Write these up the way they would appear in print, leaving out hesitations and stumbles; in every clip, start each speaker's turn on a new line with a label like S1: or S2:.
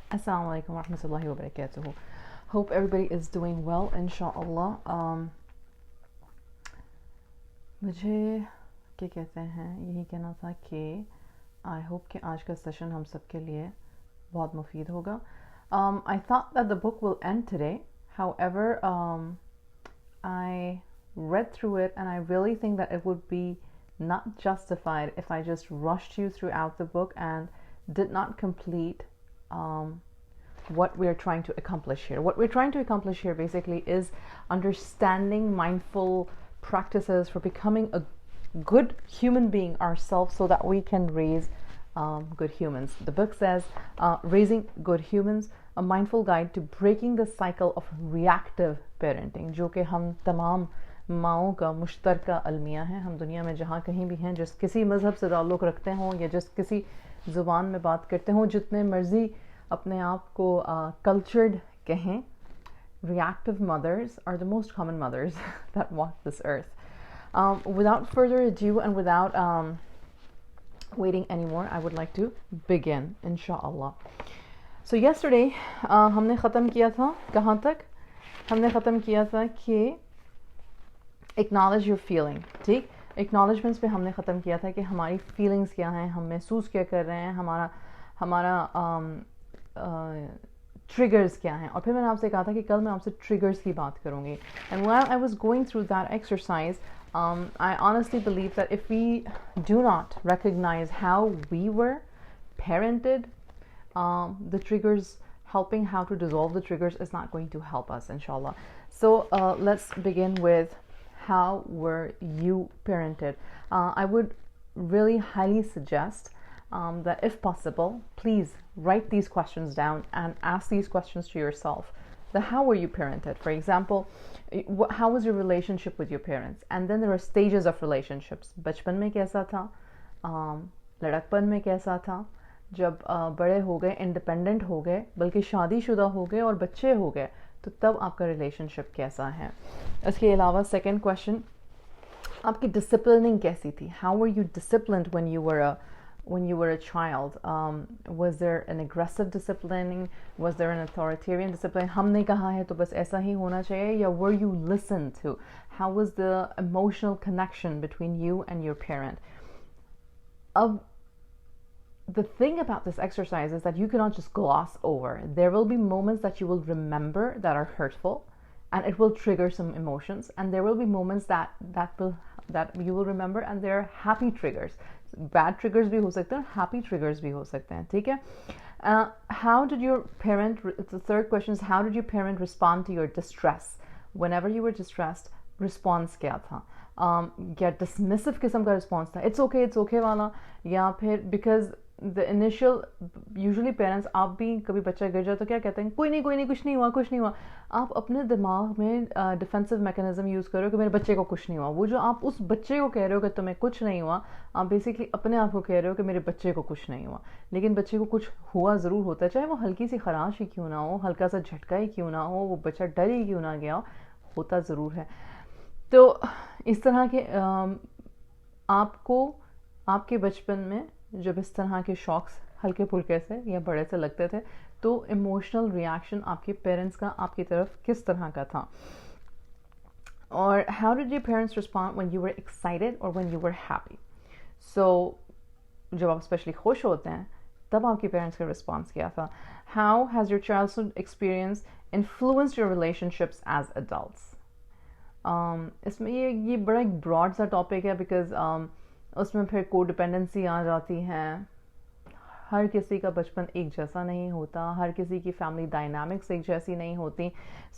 S1: Assalamu alaikum wa rahmatullahi wa barakatuhu. Hope everybody is doing well, inshallah. मुझे क्या कहते हैं यही कहना था कि आई होप कि आज का सेशन हम सब के लिए बहुत मुफीद होगा. I thought that the book will end today. However, I read through it and I really think that it would be not justified if I just rushed you throughout the book and did not complete what we're trying to accomplish here. What we're trying to accomplish here basically is understanding mindful practices for becoming a good human being ourselves so that we can raise good humans. The book says Raising Good Humans, a mindful guide to breaking the cycle of reactive parenting, जो कि हम तमाम माओं का मुश्तरका अलमिया है. हम दुनिया में जहाँ कहीं भी हैं, जिस किसी मज़हब से ताल्लुक़ रखते हों या जिस किसी ज़ुबान में बात करते हों, जितने मर्ज़ी अपने आप को कल्चर्ड कहें, reactive mothers are the most common mothers that walk this earth. Without further ado and without waiting anymore, I would like to begin, inshallah. So yesterday हमने ख़त्म किया था कहाँ तक? हमने ख़त्म किया था कि acknowledge your feeling. ठीक, acknowledgements पे हमने ख़त्म किया था कि हमारी feelings क्या हैं, हम महसूस क्या कर रहे हैं, हमारा triggers क्या हैं. और फिर मैंने आपसे कहा था कि कल मैं आपसे triggers की बात करूँगी. And while I was going through that exercise, I honestly believe that if we do not recognize how we were parented, the triggers, helping how to dissolve the triggers is not going to help us, inshallah. So let's begin with how were you parented. I would really highly suggest that if possible, please write these questions down and ask these questions to yourself. The how were you parented? For example, how was your relationship with your parents? And then there are stages of relationships. बचपन में कैसा था, लड़कपन में कैसा था, जब बड़े हो गए, इंडिपेंडेंट हो गए, बल्कि शादीशुदा हो गए और बच्चे हो गए, तो तब आपका रिलेशनशिप कैसा है. इसके अलावा सेकंड क्वेश्चन, आपकी डिसिप्लिनिंग कैसी थी? How were you disciplined when you were a child? Was there an aggressive disciplining? Was there an authoritarian discipline? हमने कहा है तो बस ऐसा ही होना चाहिए, या were you listened to? How was the emotional connection between you and your parent? The thing about this exercise is that you cannot just gloss over. There will be moments that you will remember that are hurtful, and it will trigger some emotions, and there will be moments that you will remember and they're happy triggers. Bad triggers भी हो सकते हैं, happy triggers भी हो सकते हैं. ठीक है? How did your parent, the third question is, how did your parent respond to your distress? Whenever you were distressed, response क्या था? क्या dismissive किस्म का response था, it's okay वाला, या फिर because the initial, usually parents, आप भी कभी बच्चा गिर जाए तो क्या कहते हैं, कोई नहीं कुछ नहीं हुआ. आप अपने दिमाग में डिफेंसिव मैकेनिज्म यूज़ करो कि मेरे बच्चे को कुछ नहीं हुआ. वो जो आप उस बच्चे को कह रहे हो कि तुम्हें कुछ नहीं हुआ, आप बेसिकली अपने आप को कह रहे हो कि मेरे बच्चे को कुछ नहीं हुआ. लेकिन बच्चे को कुछ हुआ ज़रूर होता है, चाहे वो हल्की सी खराश ही क्यों ना हो, हल्का सा झटका ही क्यों ना हो, वो बच्चा डर ही क्यों ना गया, होता ज़रूर है. तो इस तरह के आपको आपके बचपन में जब इस तरह के शॉक्स हल्के फुल्के से या बड़े से लगते थे, तो इमोशनल रिएक्शन आपके पेरेंट्स का आपकी तरफ किस तरह का था? और how did your parents respond when you were excited और व्हेन यू वर हैप्पी? सो जब आप स्पेशली खुश होते हैं तब आपके पेरेंट्स का रिस्पॉन्स क्या था? How has your childhood experience influenced your relationships as adults? इसमें ये बड़ा एक ब्रॉड सा टॉपिक है, बिकॉज उसमें फिर को डिपेंडेंसी आ जाती है. हर किसी का बचपन एक जैसा नहीं होता, हर किसी की फैमिली डायनामिक्स एक जैसी नहीं होती.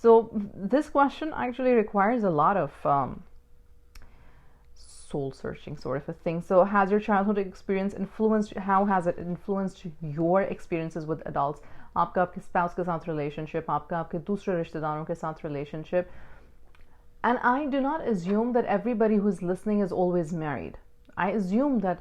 S1: So this question actually requires a lot of soul searching sort of a thing. So has your childhood experience influenced, how has it influenced your experiences with adults? आपका आपके spouse के साथ relationship, आपका आपके दूसरे रिश्तेदारों के साथ relationship. And I do not assume that everybody who's listening is always married. I assume that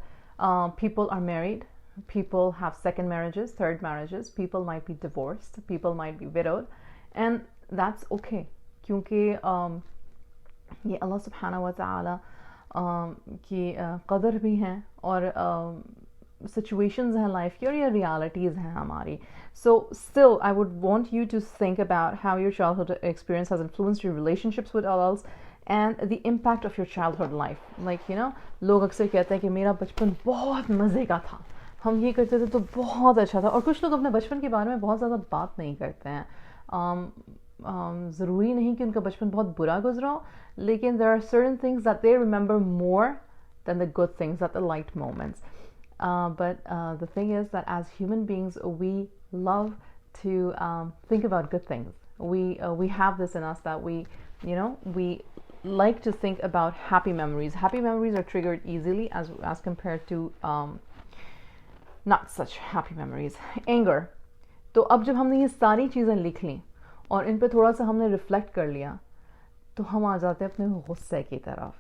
S1: people are married, people have second marriages, third marriages, people might be divorced, people might be widowed, and that's okay. क्योंकि ये अल्लाह सुब्हानहू व तआला की कदर भी हैं, और situations हैं लाइफ की और ये रियलिटीज़ हैं हमारी. So still I would want you to think about how your childhood experience has influenced your relationships with adults and the impact of your childhood life. Like, you know, लोग अक्सर कहते हैं कि मेरा बचपन बहुत मज़े का था, हम ये करते थे तो बहुत अच्छा था. और कुछ लोग अपने बचपन के बारे में बहुत ज़्यादा बात नहीं करते हैं. ज़रूरी नहीं कि उनका बचपन बहुत बुरा गुजरा हो, लेकिन there are certain things that they remember more than the good things, that the light moments. But the thing is that as human beings, we love to think about good things. We have this in us that we like to think about happy memories. Happy memories are triggered easily as compared to not such happy memories. Anger. तो अब जब हमने ये सारी चीज़ें लिख ली और इन पे थोड़ा सा हमने रिफ्लेक्ट कर लिया, तो हम आ जाते हैं अपने गुस्से की तरफ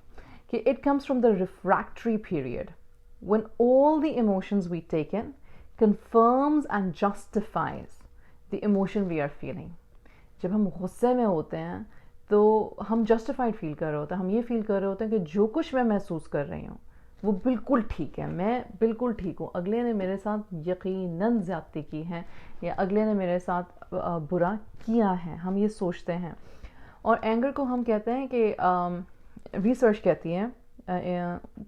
S1: कि it comes from the refractory period when all the emotions we take in confirms and justifies the emotion we are feeling. जब हम गुस्से में होते हैं तो हम जस्टिफाइड फील कर रहे होते हैं, हम ये फील कर रहे होते हैं कि जो कुछ मैं महसूस कर रही हूँ वो बिल्कुल ठीक है, मैं बिल्कुल ठीक हूँ, अगले ने मेरे साथ यकीनन ज़्यादती की है या अगले ने मेरे साथ बुरा किया है, हम ये सोचते हैं. और एंगर को हम कहते हैं कि रिसर्च कहती है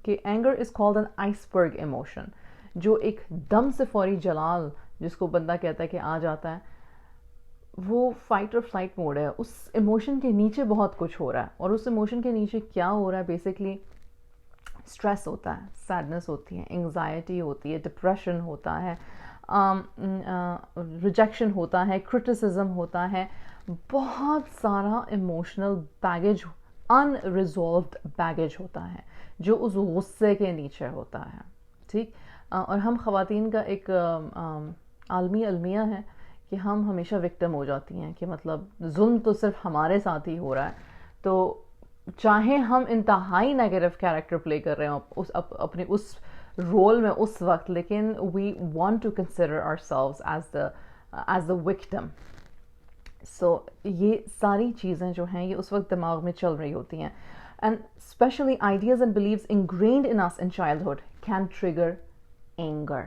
S1: कि anger is called an iceberg emotion, जो एक दम से फौरी जलाल जिसको बंदा कहता है कि आ जाता है, वो फाइट और फ्लाइट मोड है. उस इमोशन के नीचे बहुत कुछ हो रहा है, और उस इमोशन के नीचे क्या हो रहा है, बेसिकली स्ट्रेस होता है, सैडनेस होती है, एंग्जाइटी होती है, डिप्रेशन होता है, रिजेक्शन होता है, क्रिटिसिज्म होता है, बहुत सारा इमोशनल बैगेज, अनरिजॉल्व्ड बैगेज होता है जो उस गुस्से के नीचे होता है. ठीक. और हम ख़वातीन का एक आलमी अलमिया है कि हम हमेशा विक्टिम हो जाती हैं, कि मतलब जुल्म तो सिर्फ हमारे साथ ही हो रहा है. तो चाहे हम इंतहाई नेगेटिव कैरेक्टर प्ले कर रहे हो अपने उस रोल में उस वक्त, लेकिन we want to consider ourselves as the victim. So ये सारी चीज़ें जो हैं ये उस वक्त दिमाग में चल रही होती हैं. And specially ideas and beliefs ingrained in us in childhood can trigger anger.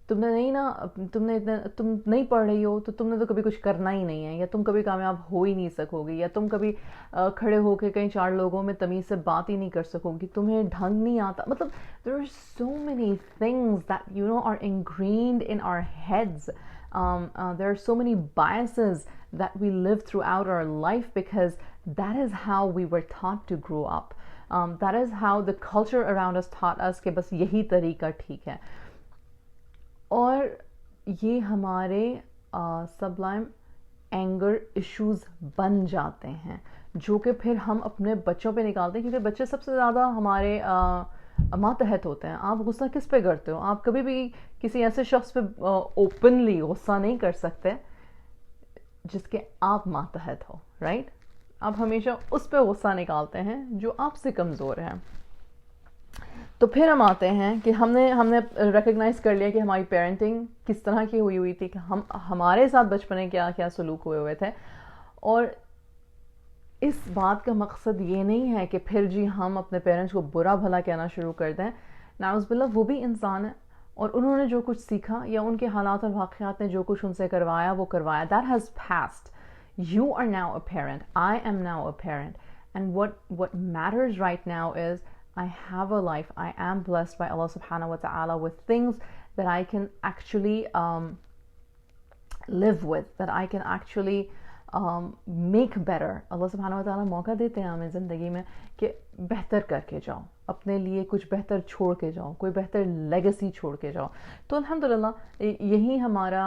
S1: तुम नहीं पढ़ रही हो तो तुमने तो कभी कुछ करना ही नहीं है, या तुम कभी कामयाब हो ही नहीं सकोगी, या तुम कभी खड़े होकर कई चार लोगों में तमीज़ से बात ही नहीं कर सकोगी, तुम्हें ढंग नहीं आता. मतलब there are so many things that are ingrained in our heads. There are so many biases that we live throughout our life because that is how we were taught to grow up. That is how the culture around us taught us कि बस यही तरीका ठीक है. और ये हमारे Sublime anger issues बन जाते हैं, जो कि फिर हम अपने बच्चों पे निकालते हैं, क्योंकि बच्चे सबसे ज़्यादा हमारे मातहत होते हैं. आप गुस्सा किस पे करते हो? आप कभी भी किसी ऐसे शख्स पे ओपनली गुस्सा नहीं कर सकते जिसके आप मातहत हो, राइट? आप हमेशा उस पे गुस्सा निकालते हैं जो आपसे कमज़ोर है. तो फिर हम आते हैं कि हमने रिकग्नाइज़ कर लिया कि हमारी पेरेंटिंग किस तरह की हुई थी, कि हमारे साथ बचपन में क्या क्या सलूक हुए थे. और इस बात का मकसद ये नहीं है कि फिर जी हम अपने पेरेंट्स को बुरा भला कहना शुरू कर दें. नाउज़ुबिल्लाह, वो भी इंसान है और उन्होंने जो कुछ सीखा या उनके हालात और वाक़यात ने जो कुछ उनसे करवाया वो करवाया. That has past. You are now a parent, I am now a parent, and what matters right now is I have a life. I am blessed by Allah subhanahu wa ta'ala with things that I can actually live with, that I can actually make better. Allah subhanahu wa ta'ala मौका देते हैं हमें ज़िंदगी में कि बेहतर करके जाओ, अपने लिए कुछ बेहतर छोड़ के जाओ, कोई बेहतर लेगेसी छोड़ के जाओ. तो अल्हम्दुलिल्लाह यही हमारा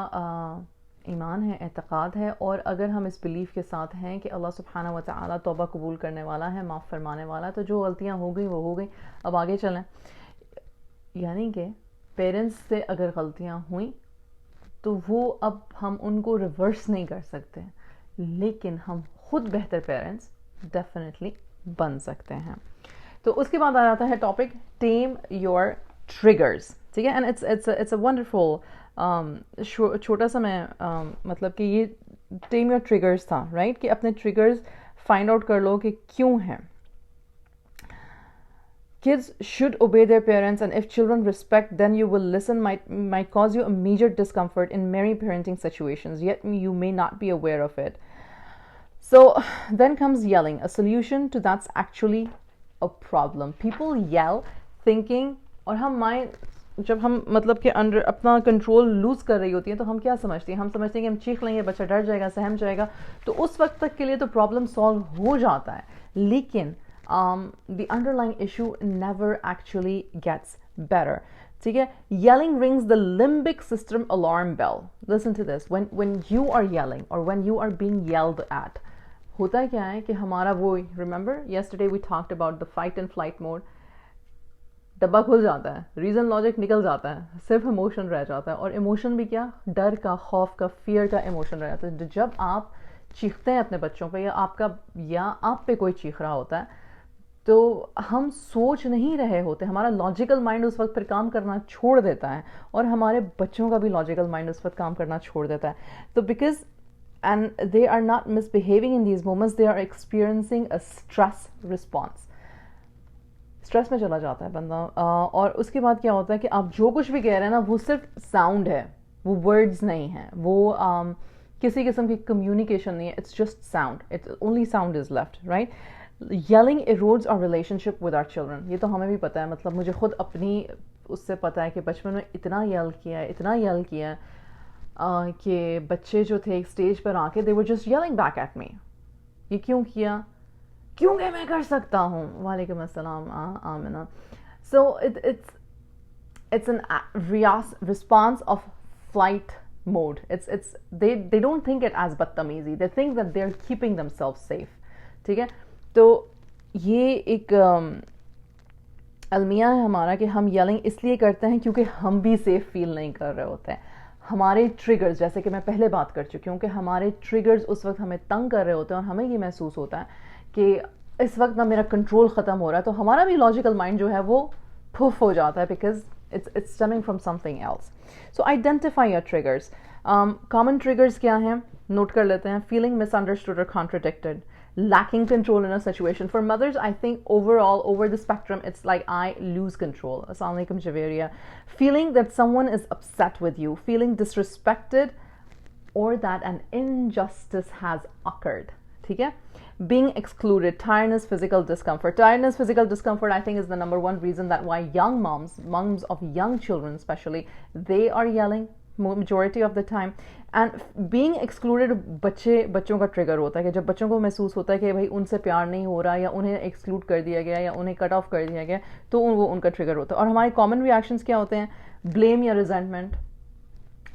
S1: ईमान है, एतक़ाद है. और अगर हम इस बिलीफ के साथ हैं कि अल्लाह सुब्हानहू व तआला तौबा कबूल करने वाला है, माफ़ फरमाने वाला है, तो जो गलतियाँ हो गई वो हो गई, अब आगे चलें. यानी कि पेरेंट्स से अगर गलतियाँ हुई तो वो अब हम उनको रिवर्स नहीं कर सकते, लेकिन हम खुद बेहतर पेरेंट्स डेफिनेटली बन सकते हैं. तो उसके बाद आ जाता है टॉपिक टेम योर ट्रिगर्स. ठीक है. एंड इट्स अ वंडरफुल छोटा सा मैं मतलब कि ये टेम योर ट्रिगर्स था, राइट? कि अपने ट्रिगर्स फाइंड आउट कर लो कि क्यों हैं. Kids should obey their parents, and if children respect, then you will listen. Might cause you a major discomfort in many parenting situations, yet you may not be aware of it. So then comes yelling, a solution to that's actually a problem. People yell thinking, और हम mind जब हम मतलब कि under अपना control loose कर रही होती है तो हम क्या समझते हैं, हम समझते हैं कि हम चीख लेंगे, बच्चा डर जाएगा, सहम जाएगा, तो उस वक्त तक के लिए तो प्रॉब्लम सॉल्व हो जाता है, लेकिन the underlying issue never actually gets better. ठीक है, yelling rings the limbic system alarm bell. Listen to this. When you are yelling or when you are being yelled at, होता क्या है कि हमारा वो, remember yesterday we talked about the fight and flight mode, डब्बा खुल जाता है, रीजन लॉजिक निकल जाता है, सिर्फ इमोशन रह जाता है, और इमोशन भी क्या, डर का, खौफ का, फियर का इमोशन रह जाता है. जब आप चीखते हैं अपने बच्चों पे या आप पे कोई चीख रहा होता है, तो हम सोच नहीं रहे होते, हमारा लॉजिकल माइंड उस वक्त फिर काम करना छोड़ देता है, और हमारे बच्चों का भी लॉजिकल माइंड उस वक्त काम करना छोड़ देता है. तो because and they are not misbehaving in these moments, they are experiencing a stress response. Stress में चला जाता है बंदा, और उसके बाद क्या होता है कि आप जो कुछ भी कह रहे हैं ना, वो सिर्फ साउंड है, वो वर्ड्स नहीं है, वो किसी किस्म की कम्युनिकेशन नहीं है, it's just sound, it's only sound is left, right. Yelling erodes our relationship with our children. ये तो हमें भी पता है, मतलब मुझे खुद अपनी उससे पता है कि बचपन में इतना यल किया कि बच्चे जो थे एक स्टेज पर आके they were just yelling back at me. ये क्यों किया, क्योंकि मैं कर सकता हूँ. वालेकुम अस्सलाम Amina. So it's an response of flight mode. They don't think it as बदतमीजी, they think that they're keeping themselves safe. ठीक है, तो ये एक अलमिया है हमारा कि हम येलिंग इसलिए करते हैं क्योंकि हम भी सेफ फील नहीं कर रहे होते हैं. हमारे ट्रिगर्स, जैसे कि मैं पहले बात कर चुकी हूँ, कि हमारे ट्रिगर्स उस वक्त हमें तंग कर रहे होते हैं और हमें ये महसूस होता है कि इस वक्त ना मेरा कंट्रोल ख़त्म हो रहा है, तो हमारा भी लॉजिकल माइंड जो है वो पुफ हो जाता है, because it's stemming from something else. So identify your triggers. Common triggers क्या हैं, नोट कर लेते हैं. Feeling misunderstood or contradicted, lacking control in a situation. For mothers, I think overall, over the spectrum, it's like I lose control. Assalamu alaikum Javeria. Feeling that someone is upset with you, feeling disrespected, or that an injustice has occurred. ठीक है? Being excluded, tiredness, physical discomfort. Tiredness, physical discomfort, I think is the number one reason that why young moms of young children especially, they are yelling majority of the time. And being excluded, बच्चों का trigger होता है कि जब बच्चों को महसूस होता है कि भाई उनसे प्यार नहीं हो रहा, या उन्हें एक्सक्लूड कर दिया गया, या उन्हें कट ऑफ कर दिया गया, तो वो उनका ट्रिगर होता है. और हमारे कॉमन रिएक्शंस क्या होते हैं, ब्लेम या रिजेंटमेंट,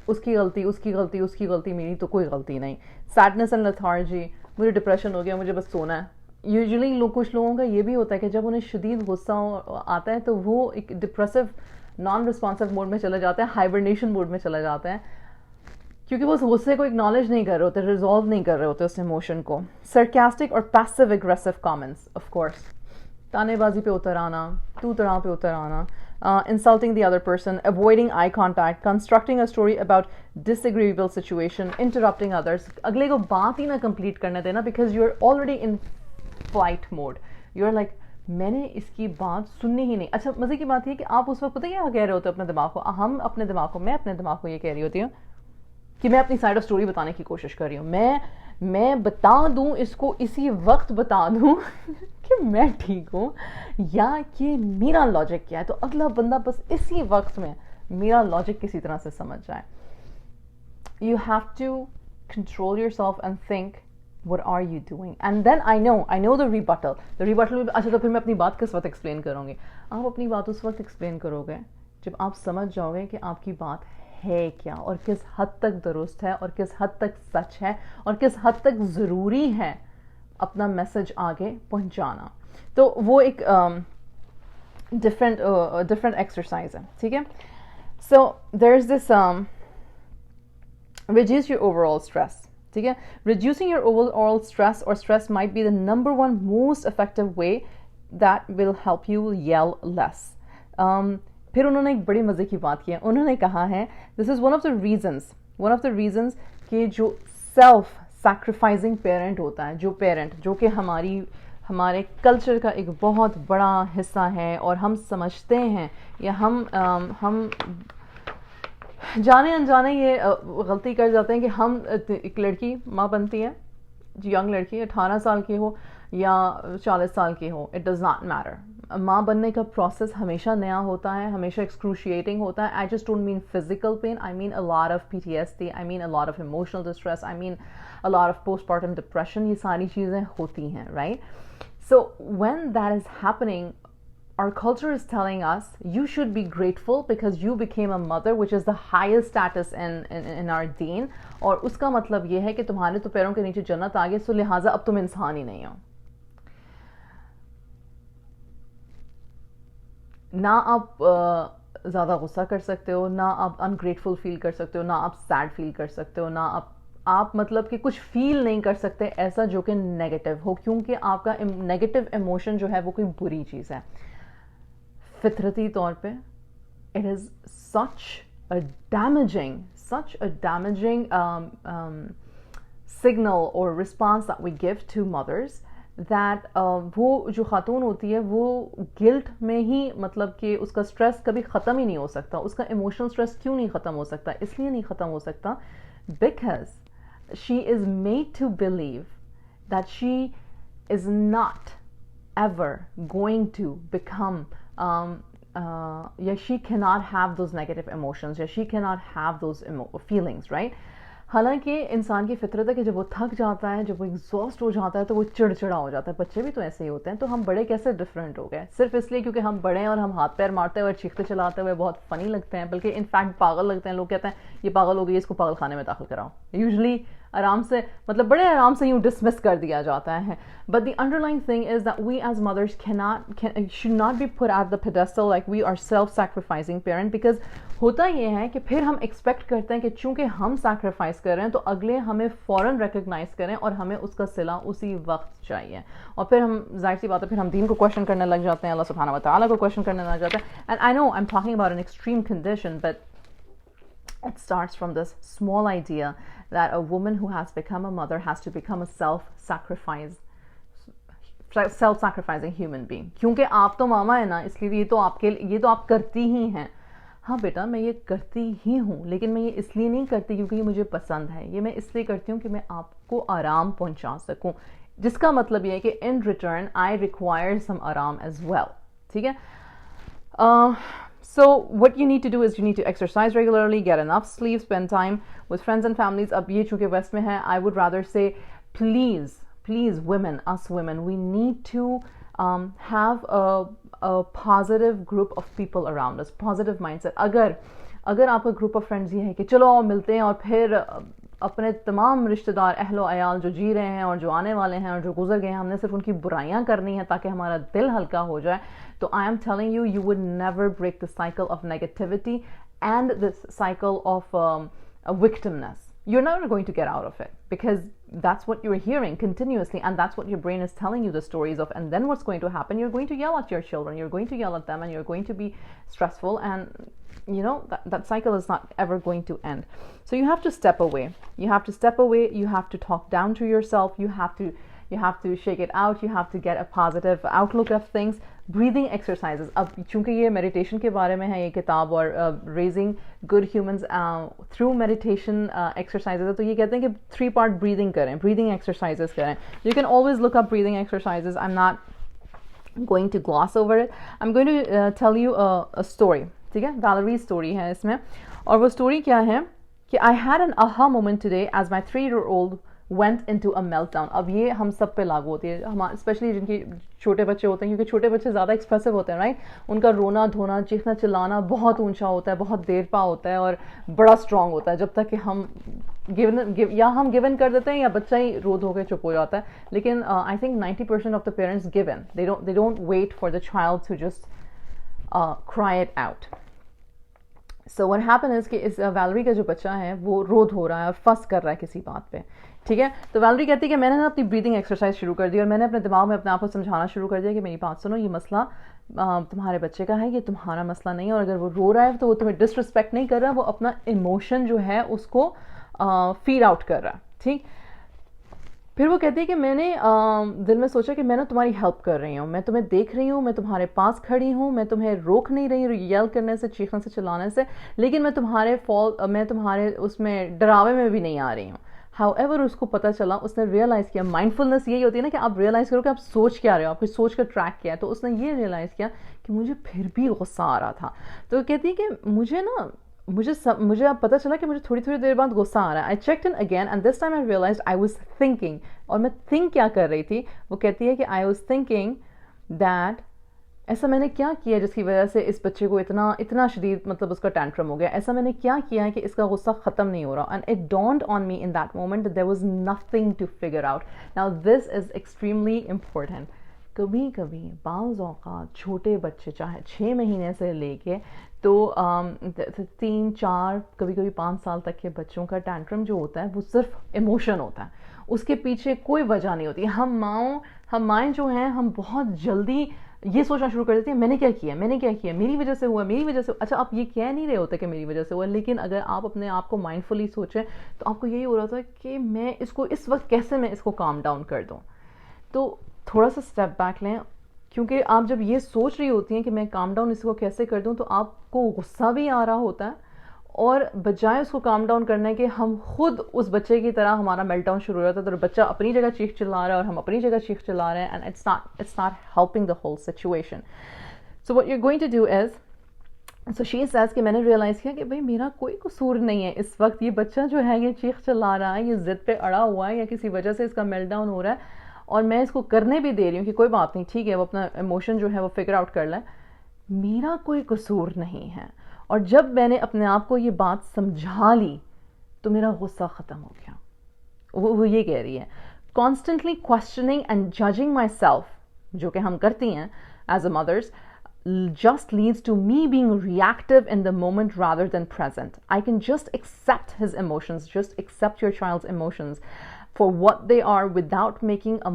S1: उसकी गलती, मेरी तो कोई गलती नहीं. सैडनेस एंड लेथार्जी, मुझे डिप्रेशन हो गया, मुझे बस सोना है. यूजुअली कुछ लोगों का ये भी होता है कि जब उन्हें शदीद गुस्सा आता है तो वो एक डिप्रेसिव नॉन रिस्पॉन्सिव मोड में चले जाते हैं, हाइबरनेशन मोड में चले जाते हैं, क्योंकि वो उस गुस्से को एक्नॉलेज नहीं कर रहे होते, रिजॉल्व नहीं कर रहे होते उस इमोशन को. सरकास्टिक और passive aggressive comments, of course, तानेबाजी पे उतर आना, तू तड़ाव पे उतर आना, insulting the other person, avoiding eye contact, constructing a story about disagreeable situation, interrupting others. अगले को बात ही ना कंप्लीट करने देना, because you're already in flight mode. You're like, मैंने इसकी बात सुननी ही नहीं. अच्छा, मजे की बात ये कि आप उस वक्त पता क्या कह रहे होते हो अपने दिमाग को, मैं अपने दिमाग को ये कह रही होती हूँ कि मैं अपनी साइड ऑफ स्टोरी बताने की कोशिश कर रही हूँ. मैं बता दूं इसको, इसी वक्त बता दूं कि मैं ठीक हूँ, या कि मेरा लॉजिक क्या है, तो अगला बंदा बस इसी वक्त में मेरा लॉजिक किसी तरह से समझ जाए. You have to control yourself and think what are you doing, and then I know the rebuttal में, अच्छा तो फिर मैं अपनी बात किस वक्त एक्सप्लेन करूँगी. आप अपनी बात उस वक्त एक्सप्लेन करोगे जब आप समझ जाओगे कि आपकी बात है क्या, और किस हद तक दुरुस्त है, और किस हद तक सच है, और किस हद तक ज़रूरी है अपना मैसेज आगे पहुंचाना. तो वो एक डिफरेंट एक्सरसाइज है. ठीक है, so there is this reduce your overall stress. ठीक है, reducing your overall stress or stress might be the number one most effective way that will help you yell less. फिर उन्होंने एक बड़ी मज़े की बात की है. उन्होंने कहा है, this is one of the reasons कि जो सेल्फ सैक्रिफाइसिंग पेरेंट होता है, जो कि हमारे कल्चर का एक बहुत बड़ा हिस्सा है, और हम समझते हैं या हम जाने अनजाने ये गलती कर जाते हैं कि हम एक लड़की माँ बनती है, यंग लड़की 18 साल की हो या 40 साल की हो, इट डज़ नॉट मैटर। माँ बनने का प्रोसेस हमेशा नया होता है, हमेशा एक्सक्रूशिएटिंग होता है। I just don't mean physical pain, I mean a lot of PTSD, I mean a lot of emotional distress, I mean a lot of postmortem depression, ये सारी चीज़ें होती हैं, right? So when that is happening, our culture is telling us you should be grateful because you became a mother, which is the highest status in our deen, और उसका मतलब ये है कि तुम्हारे तो पैरों के नीचे जन्नत आ गई, सो लिहाजा अब तुम इंसान ही नहीं हो। ना आप ज़्यादा गुस्सा कर सकते हो, ना आप अनग्रेटफुल फील कर सकते हो, ना आप सैड फील कर सकते हो, ना आप मतलब कि कुछ फील नहीं कर सकते ऐसा जो कि नेगेटिव हो, क्योंकि आपका नेगेटिव इमोशन जो है वो कोई बुरी चीज़ है। फितरती तौर पे it is such a damaging signal or response that we give to mothers that वो जो खातून होती है वो गिल्ट में ही, मतलब कि उसका स्ट्रेस कभी ख़त्म ही नहीं हो सकता। उसका इमोशनल स्ट्रेस क्यों नहीं ख़त्म हो सकता? इसलिए नहीं ख़त्म हो सकता because she is made to believe that she is not ever going to become she cannot have those negative emotions, she cannot have those feelings, right? हालांकि इंसान की फितरत है कि जब वो थक जाता है, जब वो एग्जॉस्ट हो जाता है तो वो चिड़चिड़ा हो जाता है। बच्चे भी तो ऐसे ही होते हैं। तो हम बड़े कैसे डिफरेंट हो गए सिर्फ इसलिए क्योंकि हम बड़े हैं और हम हाथ पैर मारते हुए चीखते चलाते हुए बहुत फनी लगते हैं, बल्कि इनफैक्ट पागल लगते हैं। लोग कहते हैं ये पागल हो गई, इसको पागल खाने में दाखिल कराओ। यूजुअली आराम से, मतलब बड़े आराम से यूँ डिसमिस कर दिया जाता है। But the underlying thing is that we as mothers should not be put at the pedestal like we are self sacrificing parent, because होता ये है कि फिर हम एक्सपेक्ट करते हैं कि चूंकि हम सैक्रिफाइस कर रहे हैं तो अगले हमें फ़ौरन रिकग्नाइज करें और हमें उसका सिला उसी वक्त चाहिए। और फिर हम, जाहिर सी बात है, फिर हम दीन को क्वेश्चन करने लग जाते हैं, अल्लाह सुब्हानहू व तआला को क्वेश्चन करने लग जाते हैं। And I know I am talking about an extreme condition, but it starts from this small idea that a woman who has become a mother has to become a self-sacrificing human being। क्योंकि आप तो मामा है ना, इसलिए ये तो आप करती ही हैं। हाँ बेटा, मैं ये करती ही हूँ, लेकिन मैं ये इसलिए नहीं करती क्योंकि ये मुझे पसंद है, ये मैं इसलिए करती हूँ कि मैं आपको आराम पहुँचा सकूँ, जिसका मतलब ये है कि in return I require some आराम एज वेल। ठीक है? So what you need to do is you need to exercise regularly, get enough sleep, spend time with friends and families. अब ये चूँकि वेस्ट में है, I would rather say please women, us women, we need to have a positive group of people around us, positive mindset। अगर आपका group of friends ये है कि चलो मिलते हैं और फिर अपने तमाम रिश्तेदार, अहलो अयाल जो जी रहे हैं और जो आने वाले हैं और जो गुजर गए हैं, हमने सिर्फ उनकी बुराइयां करनी है ताकि हमारा दिल हल्का हो जाए, तो I am telling you, you would never break the cycle of negativity and the cycle of victimness. You're never going to get out of it because that's what you're hearing continuously, and that's what your brain is telling you the stories of. And then what's going to happen? You're going to yell at your children, you're going to yell at them, and you're going to be stressful, and you know that cycle is not ever going to end. So you have to step away, you have to talk down to yourself, you have to shake it out, you have to get a positive outlook of things. Breathing exercises, अब चूंकि ये meditation के बारे में है ये किताब, और raising good humans through meditation exercises है, तो ये कहते हैं कि 3 पार्ट ब्रीदिंग करें, ब्रीदिंग एक्सरसाइजेज करें। You can always look up breathing exercises, I am not going to gloss over it, I am going to tell you a story. ठीक है? वैलेरी स्टोरी है इसमें, और वो स्टोरी क्या है कि I had an aha moment today as my 3-year-old went into a meltdown। अब ये हम सब पे लागू होती है, हम स्पेशली जिनके छोटे बच्चे होते हैं, क्योंकि छोटे बच्चे ज़्यादा एक्सप्रेसिव होते हैं, राइट? उनका रोना धोना, चीखना चिल्लाना बहुत ऊंचा होता है, बहुत देर पा होता है और बड़ा स्ट्रांग होता है, जब तक कि हम गिवन कर देते हैं या बच्चा ही रो धो के चुप हो जाता है। लेकिन I think 90% of the parents given, they don't wait for the child to just cry it out. So what happen is कि इस वैलेरी का जो बच्चा है वो रो धो रहा है और फंस कर रहा है किसी बात पे। ठीक है? तो वैलेरी कहती है कि मैंने ना अपनी ब्रीदिंग एक्सरसाइज शुरू कर दी और मैंने अपने दिमाग में अपने आप को समझाना शुरू कर दिया कि मेरी बात सुनो, ये मसला तुम्हारे बच्चे का है, ये तुम्हारा मसला नहीं है, और अगर वो रो रहा है तो वो तुम्हें डिसरिस्पेक्ट नहीं कर रहा, वो अपना इमोशन जो है उसको फील आउट कर रहा है। ठीक? फिर वो कहती है कि मैंने दिल में सोचा कि मैं ना तुम्हारी हेल्प कर रही हूँ, मैं तुम्हें देख रही हूँ, मैं तुम्हारे पास खड़ी हूँ, मैं तुम्हें रोक नहीं रही हूँ येल करने से, चीखने से, चिल्लाने से, लेकिन मैं तुम्हारे उसमें डरावे में भी नहीं आ रही हूँ। हाउएवर उसको पता चला, उसने रियलाइज़ किया, माइंडफुलनेस यही होती है ना कि आप रियलाइज़ करो कि आप सोच क्या रहे हो, आपकी सोच का ट्रैक क्या है। तो उसने ये रियलाइज़ किया कि मुझे फिर भी गुस्सा आ रहा था। तो कहती है कि मुझे अब पता चला कि मुझे थोड़ी थोड़ी देर बाद गुस्सा आ रहा है। I checked in again and this time I realized I was thinking, और मैं थिंक क्या कर रही थी, वो कहती है कि आई वाज थिंकिंग दैट ऐसा मैंने क्या किया जिसकी वजह से इस बच्चे को इतना इतना शदीद मतलब उसका टैंट्रम हो गया, ऐसा मैंने क्या किया है कि इसका गुस्सा ख़त्म नहीं हो रहा। And it dawned on me in that moment there was nothing to figure out. Now this is extremely important. कभी कभी बाज़ औक़ात छोटे बच्चे चाहे 6 महीने से लेके तो 3, 4 कभी कभी 5 साल तक के बच्चों का टैंट्रम जो होता है वो सिर्फ इमोशन होता है, उसके पीछे कोई वजह नहीं होती। हम माएँ जो हैं हम बहुत जल्दी ये सोचना शुरू कर देती है मैंने क्या किया, मेरी वजह से हुआ, मेरी वजह से। अच्छा, आप ये कह नहीं रहे होते कि मेरी वजह से हुआ, लेकिन अगर आप अपने आप को माइंडफुली सोचें तो आपको यही हो रहा था कि मैं इसको इस वक्त कैसे मैं इसको काम डाउन कर दूँ। तो थोड़ा सा स्टेप बैक लें, क्योंकि आप जब ये सोच रही होती हैं कि मैं काम डाउन इसको कैसे कर दूं, तो आपको गुस्सा भी आ रहा होता है, और बजाय उसको काम डाउन करने के हम खुद उस बच्चे की तरह हमारा मेल्ट डाउन शुरू हो जाता है। तो बच्चा अपनी जगह चीख चिल्ला रहा है और हम अपनी जगह चीख चिल्ला रहे हैं, and it's not helping the whole situation. So what you are going to do is, so she says कि मैंने रियलाइज़ किया कि भाई मेरा कोई कसूर नहीं है इस वक्त, ये बच्चा जो है ये चीख चिल्ला रहा है, ये जिद पे अड़ा हुआ है या किसी वजह से इसका मेल्ट डाउन हो रहा है, और मैं इसको करने भी दे रही हूँ कि कोई बात नहीं, ठीक है, वो अपना इमोशन जो है वो फिगर आउट कर लें, मेरा कोई कसूर नहीं है। और जब मैंने अपने आप को ये बात समझा ली तो मेरा गुस्सा ख़त्म हो गया। वो ये कह रही है, constantly questioning and judging my self, जो कि हम करती हैं as a mothers, just leads to me being reactive in the moment rather than present. I can just accept his emotions, just accept your child's emotions for what they are without making a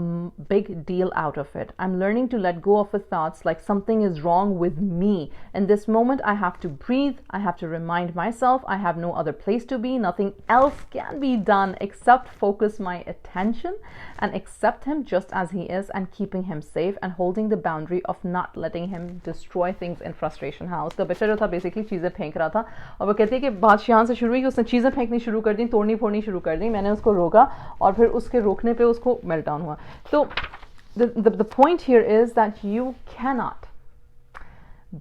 S1: big deal out of it. I'm learning to let go of the thoughts like something is wrong with me. In this moment, I have to breathe. I have to remind myself I have no other place to be. Nothing else can be done except focus my attention and accept him just as he is and keeping him safe and holding the boundary of not letting him destroy things in frustration. हाँ, उसका बच्चा जो था basically चीज़ें फेंक रहा था, और वो कहती है कि बात यहाँ से शुरू हुई कि उसने चीज़ें फेंकनी शुरू कर दी, तोड़नी फोड़नी शुरू कर दी। मैंने उसको रोका और फिर उसके रोकने पे उसको मेल्ट डाउन हुआ। तो the point here is that you cannot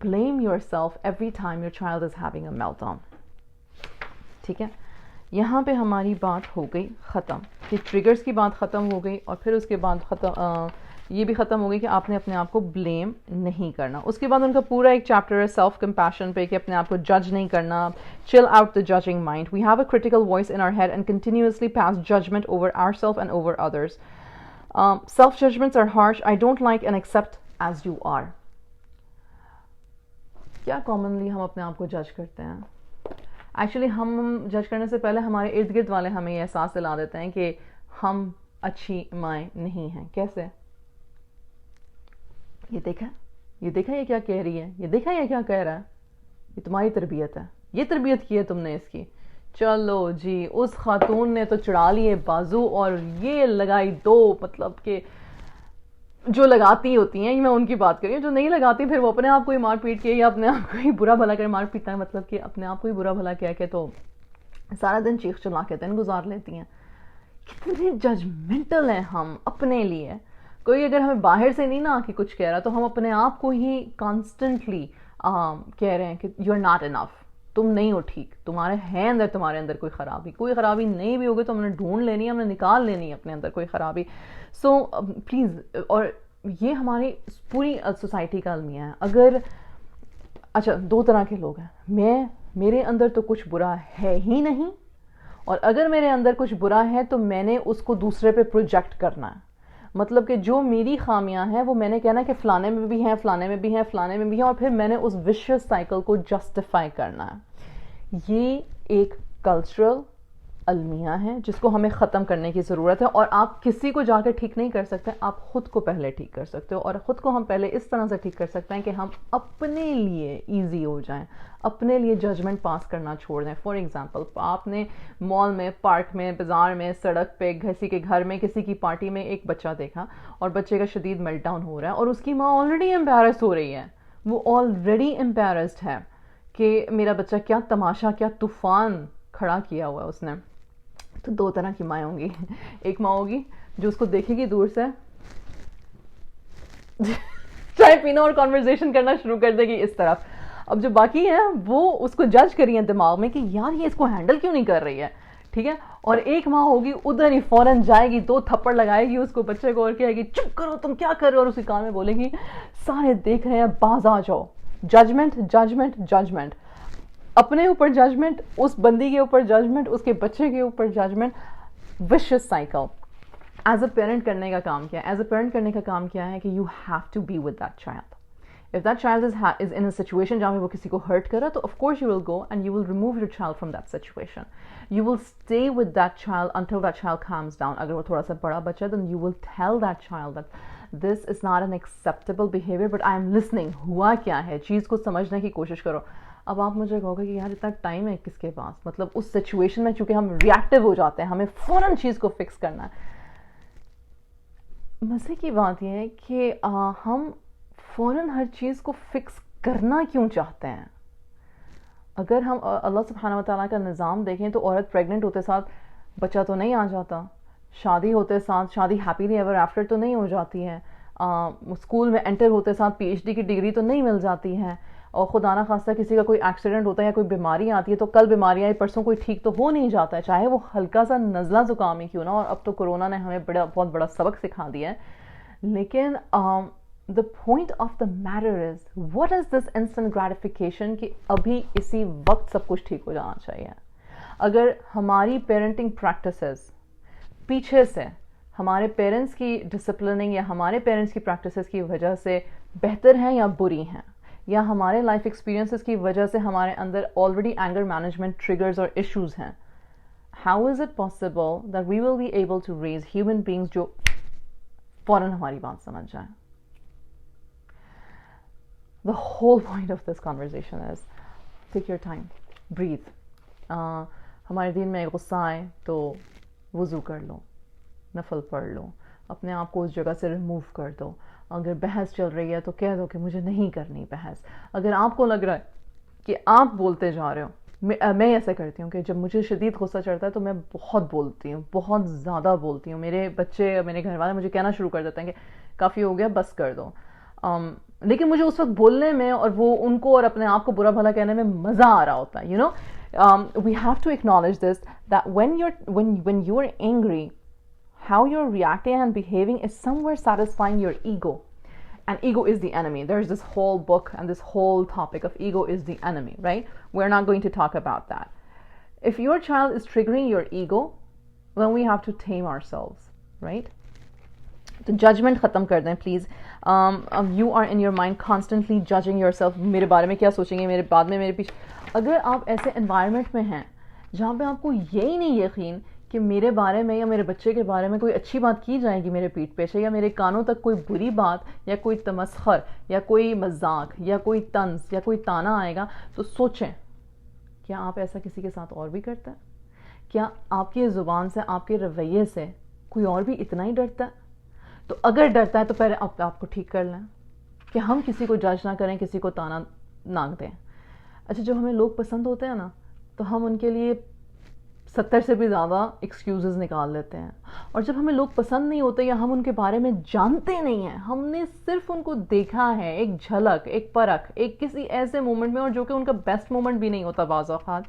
S1: blame yourself every time your child is having a meltdown. ठीक है, यहाँ पे हमारी बात हो गई ख़त्म, कि ट्रिगर्स की बात ख़त्म हो गई, और फिर उसके बाद ये भी ख़त्म हो गई कि आपने अपने आप को ब्लेम नहीं करना। उसके बाद उनका पूरा एक चैप्टर है सेल्फ कंपैशन पे, कि अपने आप को जज नहीं करना, chill out the judging mind, we have a critical voice in our head and continuously pass judgement over ourselves and over others. Self judgements are harsh, I don't like and accept as you are. क्या commonly हम अपने आप को जज करते हैं? Actually हम जज करने से पहले हमारे इर्द गिर्द वाले हमें ये एहसास दिला देते हैं कि हम अच्छी माएँ नहीं हैं। कैसे? ये देखा ये क्या कह रही है, ये देखा ये क्या कह रहा है, ये तुम्हारी तरबियत है, ये तरबियत की है तुमने इसकी। चलो जी, उस खातून ने तो चढ़ा लिए बाजू और ये लगाई दो, मतलब कि जो लगाती होती हैं, मैं उनकी बात कर रही हूँ, जो नहीं लगाती फिर वो अपने आप को ही मार पीट के या अपने आप को ही बुरा भला कर, मार पीटना मतलब कि अपने आप को ही बुरा भला कह के तो सारा दिन चीख चिल्ला के दिन गुजार लेती हैं। कितने जजमेंटल हैं हम अपने लिए। कोई अगर हमें बाहर से नहीं ना आके कुछ कह रहा, तो हम अपने आप को ही कॉन्स्टेंटली कह रहे हैं कि यू आर नॉट इनफ, तुम नहीं हो ठीक, तुम्हारे अंदर कोई खराबी नहीं भी होगी तो हमने ढूंढ लेनी है, हमने निकाल लेनी है अपने अंदर कोई खराबी। सो प्लीज़, और ये हमारी पूरी सोसाइटी का अलमिया है। अगर अच्छा, 2 तरह के लोग हैं, मेरे अंदर तो कुछ बुरा है ही नहीं, और अगर मेरे अंदर कुछ बुरा है तो मैंने उसको दूसरे पे प्रोजेक्ट करना है। मतलब कि जो मेरी खामियां हैं वो मैंने कहना कि फ़लाने में भी हैं, फ़लाने में भी हैं, फ़लाने में भी हैं, और फिर मैंने उस विशियस साइकिल को जस्टिफाई करना है। ये एक कल्चरल अलमिया है जिसको हमें ख़त्म करने की ज़रूरत है। और आप किसी को जाकर ठीक नहीं कर सकते, आप ख़ुद को पहले ठीक कर सकते हो। और ख़ुद को हम पहले इस तरह से ठीक कर सकते हैं कि हम अपने लिए ईजी हो जाएं, अपने लिए जजमेंट पास करना छोड़ दें। फॉर एग्ज़ाम्पल, आपने मॉल में, पार्क में, बाज़ार में, सड़क पे, किसी के घर में, किसी की पार्टी में एक बच्चा देखा और बच्चे का शदीद मेल्टडाउन हो रहा है और उसकी माँ ऑलरेडी एम्बेरस हो रही है, वो ऑलरेडी एम्बेरस्ड है कि मेरा बच्चा क्या तमाशा, क्या तूफ़ान खड़ा किया हुआ है उसने। तो दो तरह की माएँ होंगी। एक माँ होगी जो उसको देखेगी दूर से, चाय पीना और कॉन्वर्जेशन करना शुरू कर देगी इस तरफ। अब जो बाकी है वो उसको जज करी है दिमाग में कि यार ये इसको हैंडल क्यों नहीं कर रही है, ठीक है। और एक माँ होगी उधर ही फौरन जाएगी, दो थप्पड़ लगाएगी उसको, बच्चे को, और कहेगी चुप करो तुम क्या कर रहे हो, और उसके कान में बोलेगी सारे देख रहे हैं बाज आ जाओ। जजमेंट जजमेंट जजमेंट, अपने ऊपर जजमेंट, उस बंदी के ऊपर जजमेंट, उसके बच्चे के ऊपर judgement, vicious cycle. As a parent करने का काम क्या है? एज अ पेरेंट करने का काम क्या है कि you have to be with that child. If that child is in a situation जहाँ पे वो किसी को हर्ट कर रहा है, तो of course you will go and you will remove your child from that situation. You will stay with that child until that child calms down. अगर वो थोड़ा सा बड़ा बच्चा है, then you will tell that child that this is not an acceptable behavior, but I am listening। हुआ क्या है, चीज़ को समझने की कोशिश करो। अब आप मुझे कहोगे कि यार इतना टाइम है किसके पास, मतलब उस सिचुएशन में चूंकि हम रिएक्टिव हो जाते हैं, हमें फ़ौरन चीज़ को फिक्स करना है। मज़े की बात यह है कि हम फ़ौरन हर चीज़ को फिक्स करना क्यों चाहते हैं? अगर हम अल्लाह सुब्हानहू व तआला का निज़ाम देखें तो औरत प्रेग्नेंट होते साथ बच्चा तो नहीं आ जाता, शादी होते साथ शादी हैप्पीली एवर आफ्टर तो नहीं हो जाती है, स्कूल में एंटर होते साथ PhD की डिग्री तो नहीं मिल जाती है, और खुदा ना खास्ता किसी का कोई एक्सीडेंट होता है या कोई बीमारी आती है तो कल बीमारी आई परसों कोई ठीक तो हो नहीं जाता है, चाहे वो हल्का सा नज़ला ज़ुकाम ही क्यों ना। और अब तो कोरोना ने हमें बहुत बड़ा सबक सिखा दिया है। लेकिन the point of the matter is what is this instant gratification कि अभी इसी वक्त सब कुछ ठीक हो जाना चाहिए। अगर हमारी पेरेंटिंग प्रैक्टिसेस पीछे से हमारे पेरेंट्स की डिसिप्लिनिंग या हमारे पेरेंट्स की प्रैक्टिसेस की वजह से बेहतर हैं या बुरी हैं, या हमारे लाइफ एक्सपीरियंसेस की वजह से हमारे अंदर ऑलरेडी एंगर मैनेजमेंट ट्रिगर्स और इश्यूज हैं, how is it possible that we will be able to raise human beings जो फ़ौरन हमारी बात समझ जाए? The whole point of this conversation is take your time, breathe. हमारे दिन में गुस्सा आए तो वज़ू कर लो, नफल पढ़ लो, अपने आप को उस जगह से रिमूव कर दो। अगर बहस चल रही है तो कह दो कि मुझे नहीं करनी बहस। अगर आपको लग रहा है कि आप बोलते जा रहे हो, मैं ऐसा करती हूँ कि जब मुझे शदीद गुस्सा चढ़ता है तो मैं बहुत बोलती हूँ, बहुत ज़्यादा बोलती हूँ। मेरे बच्चे, मेरे घर वाले मुझे कहना शुरू कर देते हैं कि काफ़ी हो गया, बस कर दो। लेकिन मुझे उस वक्त बोलने में और वो उनको और अपने आप को बुरा भला कहने में मज़ा आ रहा होता है। You know, we have to acknowledge this that when you're angry, how you're reacting and behaving is somewhere satisfying your ego, and ego is the enemy. There's this whole book and this whole topic of ego is the enemy, right? We're not going to talk about that. If your child is triggering your ego, then we have to tame ourselves, right? तो judgement ख़त्म कर दें please. You are in your mind constantly judging your self, मेरे बारे में क्या सोचेंगे, मेरे बाद में, मेरे पीछे। अगर आप ऐसे एनवायरनमेंट में हैं जहाँ पे आपको यही नहीं यकीन कि मेरे बारे में या मेरे बच्चे के बारे में कोई अच्छी बात की जाएगी मेरे पीठ पीछे, या मेरे कानों तक कोई बुरी बात या कोई तमस्खर या कोई मजाक या कोई तंज या कोई ताना आएगा, तो सोचें क्या आप ऐसा किसी के साथ और भी करते हैं? क्या आपकी ज़ुबान से, आपके रवैये से कोई और भी इतना ही डरता है? तो अगर डरता है तो पहले आपको ठीक कर लें कि हम किसी को जज ना करें, किसी को ताना ना दें। अच्छा, जो हमें लोग पसंद होते हैं ना, तो हम उनके लिए 70 से भी ज़्यादा एक्सक्यूज़ेस निकाल लेते हैं। और जब हमें लोग पसंद नहीं होते या हम उनके बारे में जानते नहीं हैं, हमने सिर्फ उनको देखा है, एक झलक, एक परख, एक किसी ऐसे मोमेंट में, और जो कि उनका बेस्ट मोमेंट भी नहीं होता बाज़ औक़ात,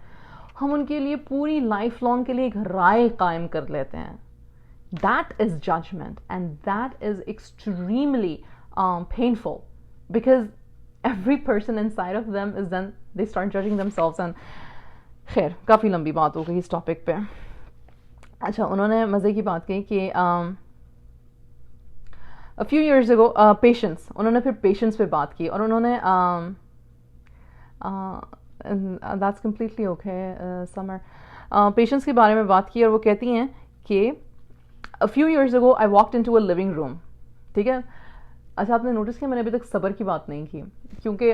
S1: हम उनके लिए पूरी लाइफ लॉन्ग के लिए एक राय कायम कर लेते हैं। That is judgment, and that is extremely painful, because every person inside of them is then they start judging themselves. And खैर, काफ़ी लंबी बात हो गई इस टॉपिक पे। अच्छा, उन्होंने मज़े की बात कही कि a few years ago patience, उन्होंने फिर patience पे बात की, और उन्होंने that's completely okay, Summer. Patience के बारे में बात की और वो कहती हैं कि a few years ago I walked into a living room. ठीक है, अच्छा आपने नोटिस किया मैंने अभी तक सब्र की बात नहीं की, क्योंकि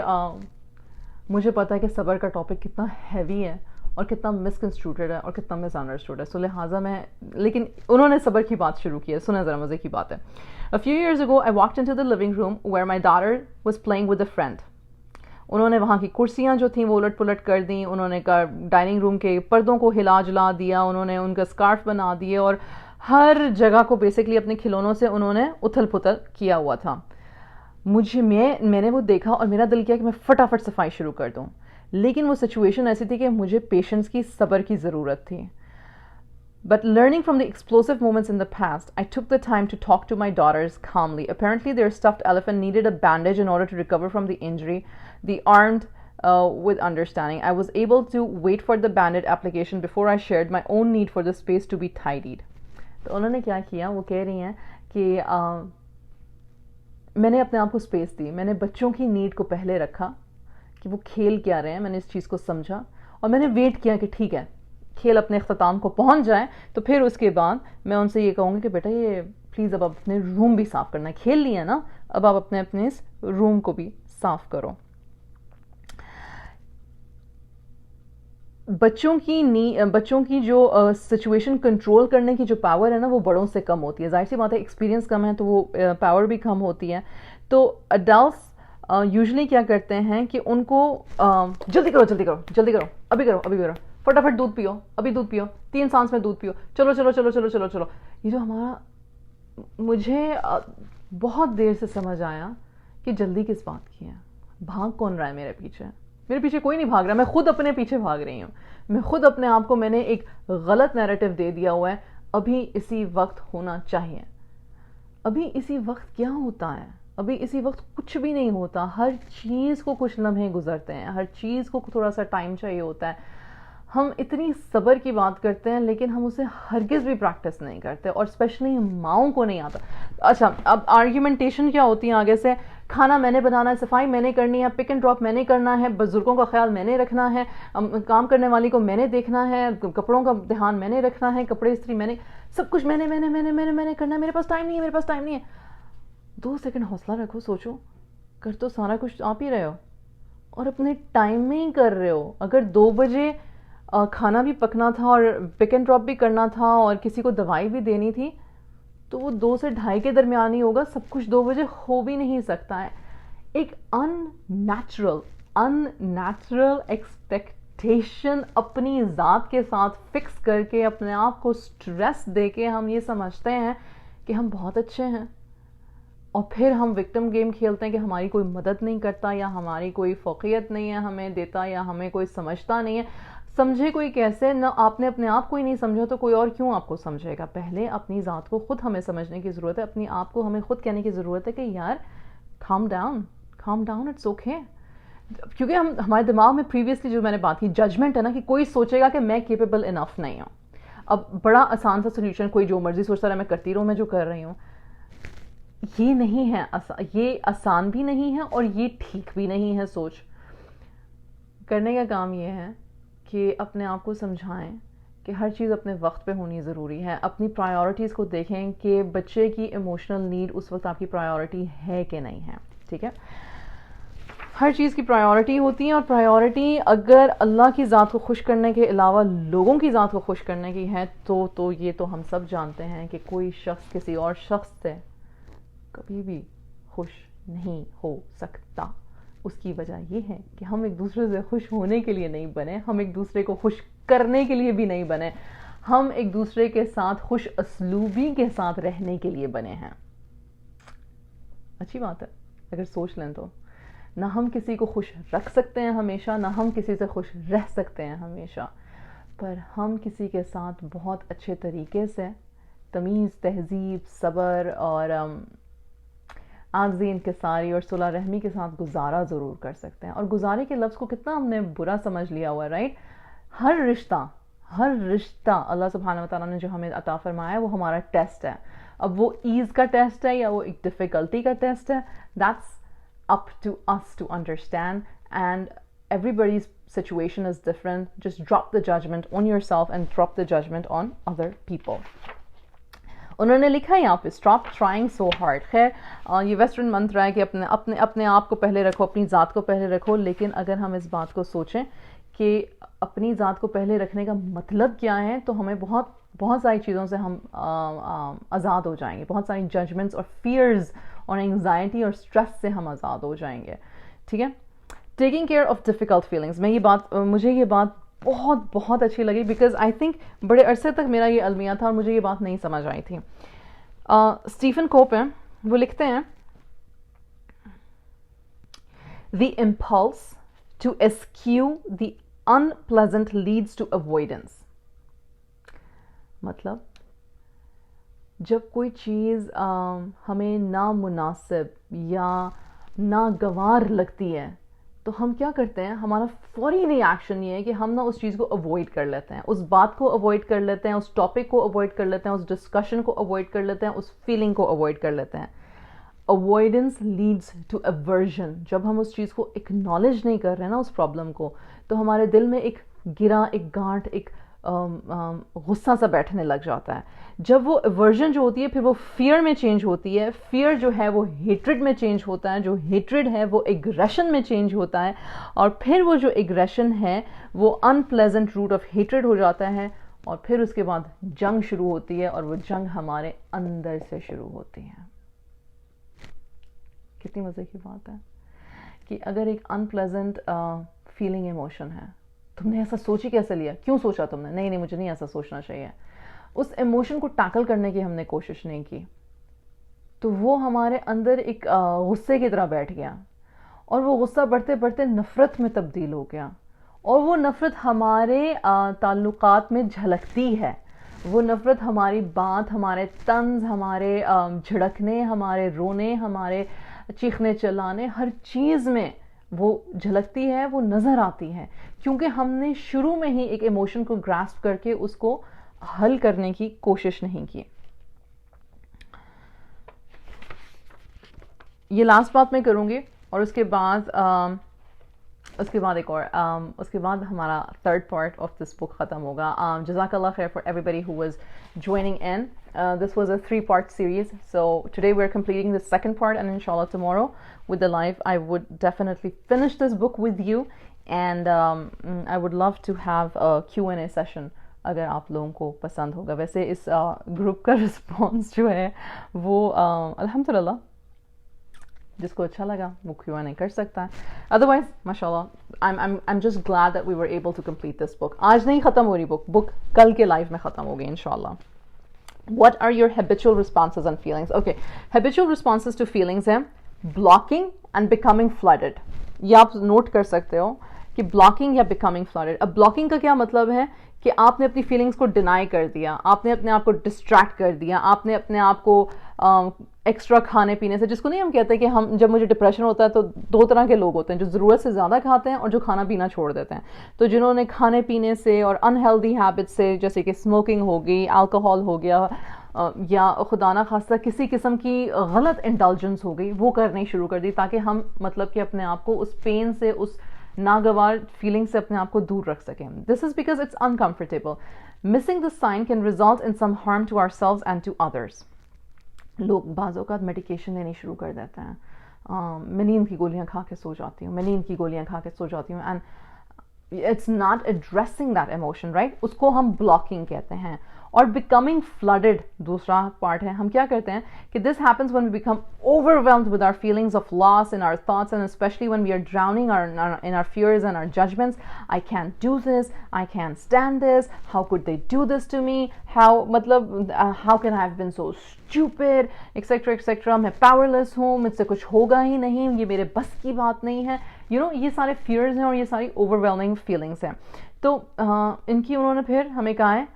S1: मुझे पता है कि सब्र का टॉपिक कितना हैवी है और कितना मिसकंस्ट्रूटेड है और कितना मिसअंडरस्टूड है, सो लिहाजा मैं, लेकिन उन्होंने सब्र की बात शुरू की है, सुना ज़रा मज़े की बात है. A few years ago I walked into the living room where my daughter was playing with a friend. उन्होंने वहाँ की कुर्सियाँ जो थी वो उलट पुलट कर दी, उन्होंने डाइनिंग रूम के पर्दों को हिला जुला दिया, उन्होंने उनका स्कार्फ बना दिए और हर जगह को बेसिकली अपने खिलौनों से उन्होंने उथल पुथल किया हुआ था. मैंने वो देखा और मेरा दिल किया कि मैं फटाफट सफाई शुरू कर दूँ, लेकिन वो सिचुएशन ऐसी थी कि मुझे पेशेंस की, सब्र की ज़रूरत थी. But learning from the explosive moments in the past, I took the time to talk to my daughters calmly. Apparently, their stuffed elephant needed a bandage in order to recover from the injury. They armed with understanding. I was able to wait for the bandage application before I shared my own need for the space to be tidied. तो उन्होंने क्या किया, वो कह रही हैं कि मैंने अपने आप को स्पेस दी, मैंने बच्चों की नीड को पहले रखा कि वो खेल क्या रहे हैं, मैंने इस चीज़ को समझा और मैंने वेट किया कि ठीक है खेल अपने अख्ताम को पहुंच जाए तो फिर उसके बाद मैं उनसे ये कहूँगी कि बेटा ये प्लीज़ अब अपने रूम भी साफ़ करना है, खेल लिया ना, अब आप अपने इस रूम को भी साफ़ करो. बच्चों की जो सिचुएशन कंट्रोल करने की जो पावर है ना वो बड़ों से कम होती है. जाहिर सी बात है एक्सपीरियंस कम है तो वो पावर भी कम होती है. तो अडल्ट्स यूजुअली क्या करते हैं कि उनको जल्दी करो जल्दी करो जल्दी करो, अभी करो अभी करो, फटाफट दूध पियो, अभी दूध पियो, 3 सांस में दूध पियो, चलो चलो चलो चलो चलो चलो. ये जो हमारा, मुझे बहुत देर से समझ आया कि जल्दी किस बात की है, भाग कौन रहा है मेरे पीछे. मेरे पीछे कोई नहीं भाग रहा, मैं खुद अपने पीछे भाग रही हूँ. मैं खुद अपने आप को मैंने एक गलत नैरेटिव दे दिया हुआ है, अभी इसी वक्त होना चाहिए. अभी इसी वक्त क्या होता है, अभी इसी वक्त कुछ भी नहीं होता. हर चीज़ को कुछ लम्हे गुजरते हैं, हर चीज़ को थोड़ा सा टाइम चाहिए होता है. हम इतनी सब्र की बात करते हैं लेकिन हम उसे हरगिज़ भी प्रैक्टिस नहीं करते और स्पेशली माओं को नहीं आता. अच्छा, अब आर्ग्यूमेंटेशन क्या होती है आगे से, खाना मैंने बनाना है, सफाई मैंने करनी है, पिक एंड ड्रॉप मैंने करना है, बुजुर्गों का ख्याल मैंने रखना है, काम करने वाली को मैंने देखना है, कपड़ों का ध्यान मैंने रखना है, कपड़े इस्त्री मैंने, सब कुछ मैंने मैंने मैंने मैंने मैंने करना है. मेरे पास टाइम नहीं है, मेरे पास टाइम नहीं है. 2 सेकंड हौसला रखो, सोचो, कर तो सारा कुछ आप ही रहे हो और अपने टाइम में ही कर रहे हो. अगर 2 बजे खाना भी पकना था और पिक एंड ड्रॉप भी करना था और किसी को दवाई भी देनी थी तो वो 2 से 2:30 के दरमियान ही होगा. सब कुछ 2 बजे हो भी नहीं सकता है. एक अननेचुरल एक्सपेक्टेशन अपनी ज़ात के साथ फिक्स करके अपने आप को स्ट्रेस देके हम ये समझते हैं कि हम बहुत अच्छे हैं और फिर हम विक्टिम गेम खेलते हैं कि हमारी कोई मदद नहीं करता या हमारी कोई फ़ौक़ियत नहीं है हमें देता या हमें कोई समझता नहीं है. समझे कोई कैसे ना, आपने अपने आप को ही नहीं समझा तो कोई और क्यों आपको समझेगा. पहले अपनी ज़ात को खुद हमें समझने की ज़रूरत है, अपनी आप को हमें खुद कहने की ज़रूरत है कि यार calm down, इट्स ओके. क्योंकि हमारे दिमाग में प्रीवियसली जो मैंने बात की जजमेंट है ना कि कोई सोचेगा कि मैं केपेबल इनफ नहीं हूँ. अब बड़ा आसान सा सोल्यूशन, कोई जो मर्जी सोचता रहा मैं करती रहूँ, मैं जो कर रही हूँ, ये नहीं है. ये आसान भी नहीं है और ये ठीक भी नहीं है. सोच करने का काम ये है कि अपने आप को समझाएं कि हर चीज़ अपने वक्त पे होनी ज़रूरी है. अपनी प्रायोरिटीज़ को देखें कि बच्चे की इमोशनल नीड उस वक्त आपकी प्रायोरिटी है कि नहीं है. ठीक है, हर चीज़ की प्रायोरिटी होती है और प्रायोरिटी अगर अल्लाह की ज़ात को खुश करने के अलावा लोगों की ज़ात को खुश करने की है तो ये तो हम सब जानते हैं कि कोई शख्स किसी और शख्स से कभी भी खुश नहीं हो सकता. उसकी वजह यह है कि हम एक दूसरे से खुश होने के लिए नहीं बने, हम एक दूसरे को खुश करने के लिए भी नहीं बने, हम एक दूसरे के साथ खुश असलूबी के साथ रहने के लिए बने हैं. अच्छी बात है अगर सोच लें तो. ना हम किसी को खुश रख सकते हैं हमेशा, ना हम किसी से खुश रह सकते हैं हमेशा, पर हम किसी के साथ बहुत अच्छे तरीके से तमीज़, तहज़ीब, सब्र और आज़ी, इंकिसारी और सुलह रहमी के साथ गुजारा ज़रूर कर सकते हैं. और गुजारे के लफ्ज़ को कितना हमने बुरा समझ लिया हुआ है, राइट. हर रिश्ता अल्लाह सुब्हानहू व तआला ने जो हमें अता फरमाया है वो हमारा टेस्ट है. अब वो ईज़ का टेस्ट है या वो एक डिफ़िकल्टी का टेस्ट है, that's up to us to understand. And everybody's situation is different. Just drop the judgment on yourself and drop the judgment on other people. उन्होंने लिखा है यहाँ पे स्टॉप ट्राइंग सो हार्ड. खैर ये वेस्टर्न मंत्र है कि अपने अपने अपने आप को पहले रखो, अपनी ज़ात को पहले रखो. लेकिन अगर हम इस बात को सोचें कि अपनी ज़ात को पहले रखने का मतलब क्या है, तो हमें बहुत बहुत सारी चीज़ों से हम आज़ाद हो जाएंगे. बहुत सारी जजमेंट्स और फियर्स और एंग्जाइटी और स्ट्रेस से हम आज़ाद हो जाएंगे. ठीक है. Taking care of difficult feelings. मुझे ये बात बहुत बहुत अच्छी लगी बिकॉज आई थिंक बड़े अरसे तक मेरा ये अलमिया था और मुझे ये बात नहीं समझ आई थी. स्टीफन कोप हैं, वो लिखते हैं the impulse to escape the unpleasant leads to avoidance. मतलब जब कोई चीज़ हमें नामुनासिब या नागवार लगती है तो हम क्या करते हैं, हमारा फौरी रिएक्शन ये है कि हम ना उस चीज़ को अवॉइड कर लेते हैं, उस बात को अवॉइड कर लेते हैं, उस टॉपिक को अवॉइड कर लेते हैं, उस डिस्कशन को अवॉइड कर लेते हैं, उस फीलिंग को अवॉइड कर लेते हैं. Avoidance leads to aversion. जब हम उस चीज़ को एक्नॉलेज नहीं कर रहे हैं ना उस प्रॉब्लम को, तो हमारे दिल में एक गिरा, एक गांठ, एक गुस्सा सा बैठने लग जाता है. जब वो अवर्जन जो होती है फिर वो फियर में चेंज होती है. फियर जो है वो हेट्रेड में चेंज होता है. जो हेट्रेड है वो एग्रेशन में चेंज होता है. और फिर वो जो एग्रेशन है वो अनप्लेजेंट रूट ऑफ हेट्रेड हो जाता है. और फिर उसके बाद जंग शुरू होती है और वो जंग हमारे अंदर से शुरू होती है. कितनी मज़े की बात है कि अगर एक अनप्लेजेंट फीलिंग इमोशन है, तुमने ऐसा सोच ही कैसे लिया, क्यों सोचा तुमने, नहीं मुझे नहीं ऐसा सोचना चाहिए, उस इमोशन को टैकल करने की हमने कोशिश नहीं की, तो वो हमारे अंदर एक गुस्से की तरह बैठ गया. और वो गुस्सा बढ़ते बढ़ते नफ़रत में तब्दील हो गया. और वो नफ़रत हमारे ताल्लुकात में झलकती है. वो नफ़रत हमारी बात, हमारे तंज, हमारे झड़कने, हमारे रोने, हमारे चीखने चिल्लाने, हर चीज़ में वो झलकती है, वो नज़र आती है. क्योंकि हमने शुरू में ही एक इमोशन को ग्रास्प करके उसको हल करने की कोशिश नहीं की. ये लास्ट बात मैं करूँगी और उसके बाद एक और उसके बाद हमारा third part of this book ख़त्म होगा. जज़ाकल्लाह खैर for everybody who was joining in. This was a 3-part series, so today we're completing the second part, and inshallah tomorrow with the live I would definitely finish this book with you, and I would love to have a Q&A session अगर आप लोगों को पसंद होगा. वैसे इस group का response जो है वो अल्हम्दुलिल्लाह जिसको अच्छा लगा वो Q&A कर सकता है. अदरवाइज माशाल्लाह I'm just glad that we were able to complete this book. आज नहीं ख़त्म हो रही बुक कल के लाइव में ख़त्म होगी इंशाल्लाह. What are your habitual responses and feelings? Okay, habitual responses to feelings हैं blocking and becoming flooded. ये आप नोट कर सकते हो कि blocking या becoming flooded. अब blocking का क्या मतलब है कि आपने अपनी फीलिंग्स को डिनाई कर दिया, आपने अपने आप को डिस्ट्रैक्ट कर दिया, आपने अपने आप को एक्स्ट्रा खाने पीने से, जिसको नहीं हम कहते हैं कि हम जब मुझे डिप्रेशन होता है तो दो तरह के लोग होते हैं, जो ज़रूरत से ज़्यादा खाते हैं और जो खाना पीना छोड़ देते हैं. तो जिन्होंने खाने पीने से और अनहेल्दी हैबिट्स से, जैसे कि स्मोकिंग हो गई, अल्कोहल हो गया, या खुदा ना खास्ता किसी किस्म की गलत इंडल्जेंस हो गई, वो करनी शुरू कर दी ताकि हम मतलब कि अपने आप को उस पेन से, उस नागवार फीलिंग से अपने आप को दूर रख सकें. This is because it's uncomfortable. Missing this sign can result in some harm to ourselves and to others. लोग बाज़ों का मेडिकेशन लेनी शुरू कर देते हैं. मैं नींद की गोलियां खा के सो जाती हूँ, मैं नींद की गोलियां खा के सो जाती हूँ, and it's not addressing that emotion, right. उसको हम ब्लॉकिंग कहते हैं. और बिकमिंग फ्लडेड दूसरा पार्ट है. हम क्या करते हैं कि this happens when we become overwhelmed with our feelings of loss in our thoughts, and specially when we are drowning in our fears and our judgments. I can't do this, I can't stand this, how could they do this to me, how can I have been so stupid, etc etc. मैं powerless हूँ, मुझसे कुछ होगा ही नहीं, ये मेरे बस की बात नहीं है. ये सारे fears हैं और ये सारी overwhelming feelings हैं. तो इनकी उन्होंने फिर हमें कहा है,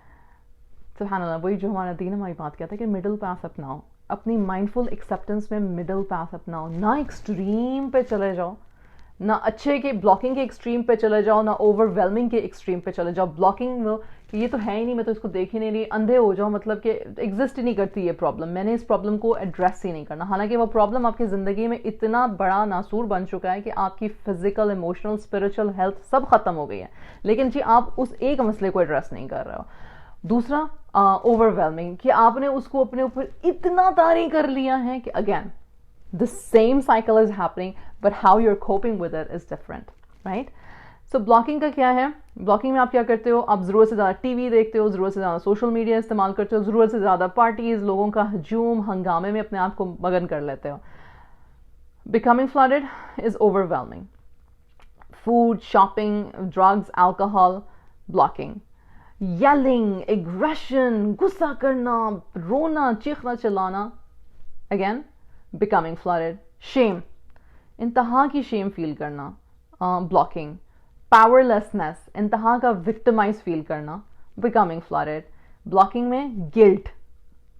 S1: सुब्हानअल्लाह, वही जो हमारा दीन हमारी बात कहता है कि मिडिल पाथ अपनाओ. अपनी माइंडफुल एक्सेप्टेंस में मिडिल पाथ अपनाओ, ना एक्सट्रीम पे चले जाओ, ना अच्छे के ब्लॉकिंग के एक्सट्रीम पे चले जाओ, ना ओवरवेलमिंग के एक्सट्रीम पे चले जाओ। ब्लॉकिंग में ये तो है ही नहीं, मैं तो इसको देख ही नहीं रही, अंधे हो जाओ, मतलब कि एग्जिस्ट ही नहीं करती ये प्रॉब्लम, मैंने इस प्रॉब्लम को एड्रेस ही नहीं करना। हालांकि वो प्रॉब्लम आपकी ज़िंदगी में इतना बड़ा नासूर बन चुका है कि आपकी फिजिकल, इमोशनल, स्पिरिचुअल हेल्थ सब खत्म हो गई है, लेकिन जी आप उस एक मसले को एड्रेस नहीं कर रहे हो। दूसरा ओवरवेलमिंग, कि आपने उसको अपने ऊपर इतना तारी कर लिया है कि again the same cycle is happening, but how you're coping with it is different, right? So blocking का क्या है? ब्लॉकिंग में आप क्या करते हो? आप ज़रूरत से ज़्यादा टीवी देखते हो, ज़रूरत से ज़्यादा सोशल मीडिया इस्तेमाल करते हो, ज़रूरत से ज़्यादा पार्टीज, लोगों का हजूम हंगामे में अपने आप को मगन कर लेते हो। Becoming flooded is overwhelming. Food, shopping, drugs, alcohol, blocking. Yelling, aggression, गुस्सा करना, रोना, चीखना चिल्लाना, again becoming flooded. Shame, इंतहा की shame feel करना, blocking. Powerlessness, इंतहा का victimize feel करना, becoming flooded. Blocking में guilt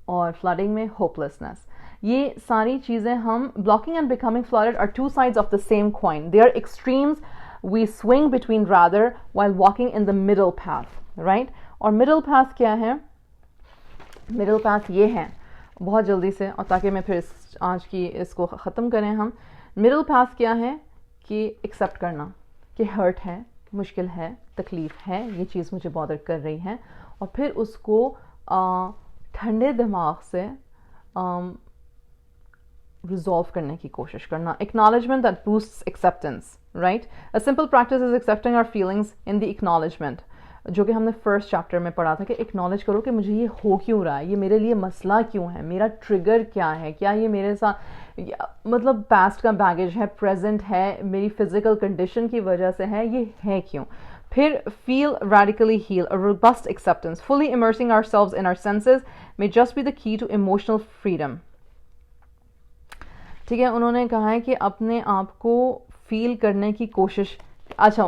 S1: और flooding में hopelessness. ये सारी चीज़ें हम blocking and becoming flooded are two sides of the same coin. They are extremes we swing between rather while walking in the middle path, right? और middle path क्या है? Middle path ये है, बहुत जल्दी से, और ताकि मैं फिर आज की इसको ख़त्म करें हम। मिडिल पाथ क्या है? कि एक्सेप्ट करना कि हर्ट है, मुश्किल है, तकलीफ़ है, ये चीज़ मुझे बॉदर कर रही है, और फिर उसको ठंडे दिमाग से रिजॉल्व करने की कोशिश करना। Acknowledgement that boosts acceptance, right? A simple practice is accepting our feelings in the acknowledgement, जो कि हमने फर्स्ट चैप्टर में पढ़ा था कि एक्नॉलेज करो कि मुझे ये हो क्यों रहा है, ये मेरे लिए मसला क्यों है, मेरा ट्रिगर क्या है, क्या ये मेरे साथ मतलब पास्ट का बैगेज है, प्रेजेंट है, मेरी फिजिकल कंडीशन की वजह से है, ये है क्यों। फिर feel radically heal, a robust acceptance, fully immersing ourselves in our senses may just be the key to emotional freedom. ठीक है, उन्होंने कहा है कि अपने आप को फील करने की कोशिश। अच्छा,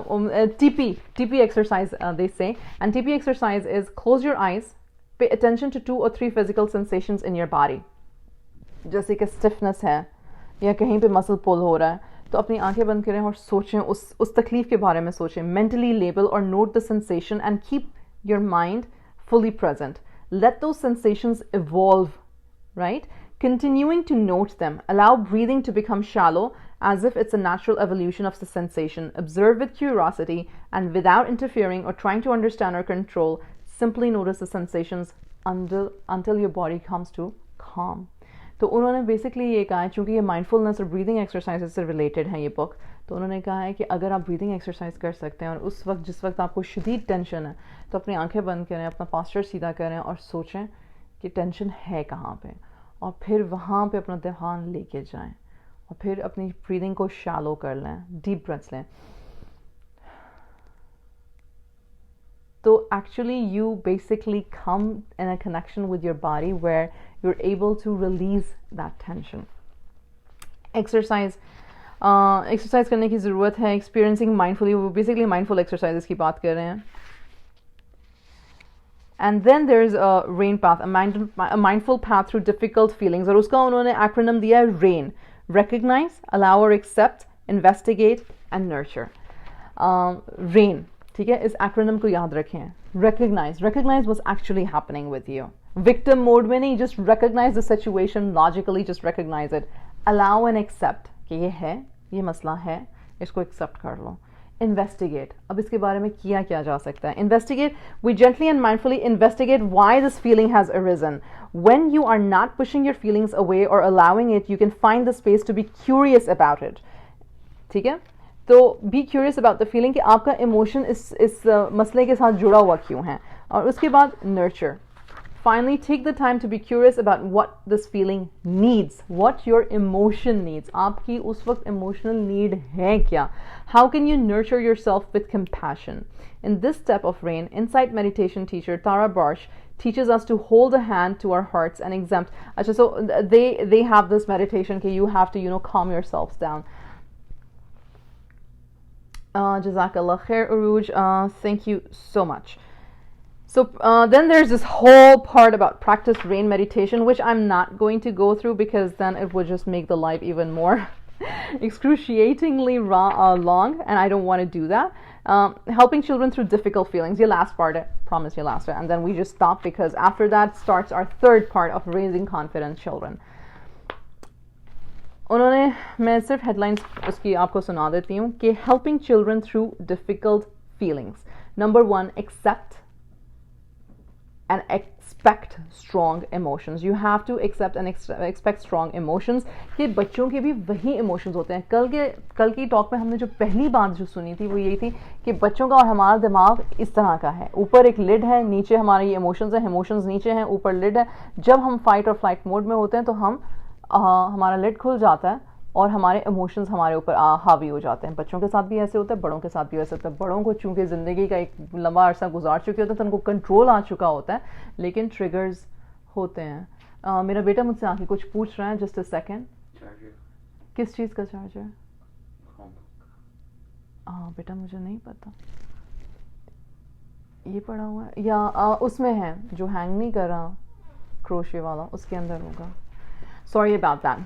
S1: TP exercise they say, and TP exercise is close your eyes, pay attention to 2 or 3 physical sensations in your body. जैसे कि स्टिफनेस है या कहीं पे मसल पुल हो रहा है, तो अपनी आंखें बंद करें और सोचें, उस तकलीफ के बारे में सोचें। मेंटली लेबल और note the sensation and keep your mind fully present. Let those sensations evolve, right? Continuing to note them. Allow breathing to become shallow as if it's a natural evolution of the sensation. Observe with curiosity and without interfering or trying to understand or control. Simply notice the sensations until your body comes to calm. तो उन्होंने basically ये कहा है, चूँकि ये mindfulness और breathing exercise से related है ये बुक, तो उन्होंने कहा है कि अगर आप ब्रीदिंग एक्सरसाइज कर सकते हैं और उस वक्त जिस वक्त आपको शदीद टेंशन है, तो अपनी आंखें बंद करें, अपना पास्चर सीधा करें और सोचें कि टेंशन है कहाँ पे, और फिर वहाँ पे अपना ध्यान लेके जाएं, और फिर अपनी ब्रीदिंग को शैलो कर लें, डीप ब्रेथ्स लें। So actually you basically come in a connection with your body where you're able to release that tension. Exercise करने की ज़रूरत है। Experiencing mindfully, वो basically mindful exercises की बात कर रहे हैं। And then there's a RAIN path, a mindful path through difficult feelings, और उसका उन्होंने acronym दिया है RAIN: recognize, allow or accept, investigate and nurture. RAIN, ठीक है, इस एक्रोनिम को याद रखें। recognize what's actually happening with you. victim mode में नहीं, just recognize the situation logically, just recognize it. allow and accept कि ये है, ये मसला है, इसको accept कर लो. investigate, अब इसके बारे में किया क्या जा सकता है। investigate, we gently and mindfully investigate why this feeling has arisen. When you are not pushing your feelings away or allowing it, you can find the space to be curious about it. ठीक है, तो B curious about the feeling कि आपका emotion इस मसले के साथ जुड़ा हुआ क्यों है। और उसके बाद nurture, finally take the time to be curious about what this feeling needs, what your emotion needs, आपकी उस वक्त इमोशनल नीड है क्या। How can you nurture your self with compassion. In this step of RAIN, insight meditation teacher Tara Barsh teaches us to hold a hand to our hearts and exempt. अच्छा, so they have this meditation कि you have to calm yourselves down. Jazakallah khair, Uruj. Thank you so much. So then there's this whole part about practice RAIN meditation, which I'm not going to go through because then it would just make the life even more excruciatingly long, and I don't want to do that. Helping children through difficult feelings. Your last part, I promise you last part, and then we just stop because after that starts our third part of raising confident children. उन्होंने, मैं सिर्फ headlines उसकी आपको सुना देती हूँ कि helping children through difficult feelings. Number 1, accept and expect strong emotions. You have to accept and expect strong emotions. कि बच्चों के भी वही emotions होते हैं. कल की टॉक में हमने जो पहली बात जो सुनी थी वो यही थी कि बच्चों का और हमारा दिमाग इस तरह का है. ऊपर एक लिड है, नीचे हमारे ये emotions है, emotions नीचे हैं, ऊपर लिड है. जब हम फाइट और फ्लाइट मोड में होते हैं तो हम हमारा लिड खुल जाता है और हमारे इमोशंस हमारे ऊपर हावी हो जाते हैं. बच्चों के साथ भी ऐसे होता है, बड़ों के साथ भी ऐसे होता है. बड़ों को चूंकि ज़िंदगी का एक लंबा अरसा गुजार चुके होते हैं तो उनको कंट्रोल आ चुका होता है, लेकिन ट्रिगर्स होते हैं. मेरा बेटा मुझसे आके कुछ पूछ रहा है. Just a second. किस चीज़ का चार्जर? हाँ बेटा मुझे नहीं पता, ये पड़ा हुआ है या उसमें है जो हैंग नहीं कर रहा, क्रोशे वाला, उसके अंदर होगा. Sorry about that.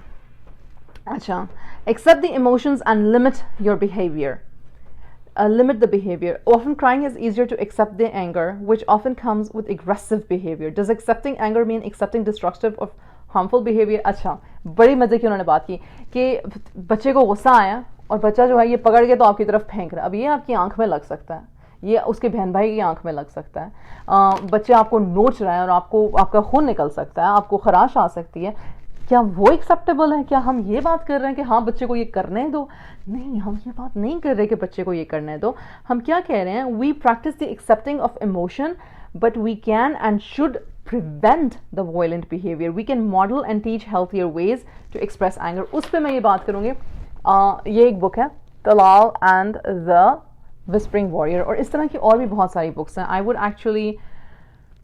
S1: अच्छा, accept the emotions and limit your behavior. Limit the behavior. Often crying is easier to accept the anger, which often comes with aggressive behavior. Does accepting anger mean accepting destructive or harmful behavior? अच्छा, बड़ी मजे की उन्होंने बात की कि बच्चे को गुस्सा आया और बच्चा जो है ये पकड़ के तो आपकी तरफ फेंक रहा है. अब ये आपकी आंख में लग सकता है, ये उसके बहन भाई की आंख में लग सकता है. बच्चे आपको नोच रहा है और आपका खून निकल सकता है, आपको खराश आ सकती है. क्या वो एक्सेप्टेबल है? क्या हम ये बात कर रहे हैं कि हाँ बच्चे को ये करने दो? नहीं, हम ये बात नहीं कर रहे कि बच्चे को ये करने दो. हम क्या कह रहे हैं? We practice the accepting of emotion, but we can and should prevent the violent behavior. We can model and teach healthier ways to express anger. उस पर मैं ये बात करूँगी. ये एक बुक है, Talal and the whispering warrior, और इस तरह की और भी बहुत सारी बुक्स हैं. I would actually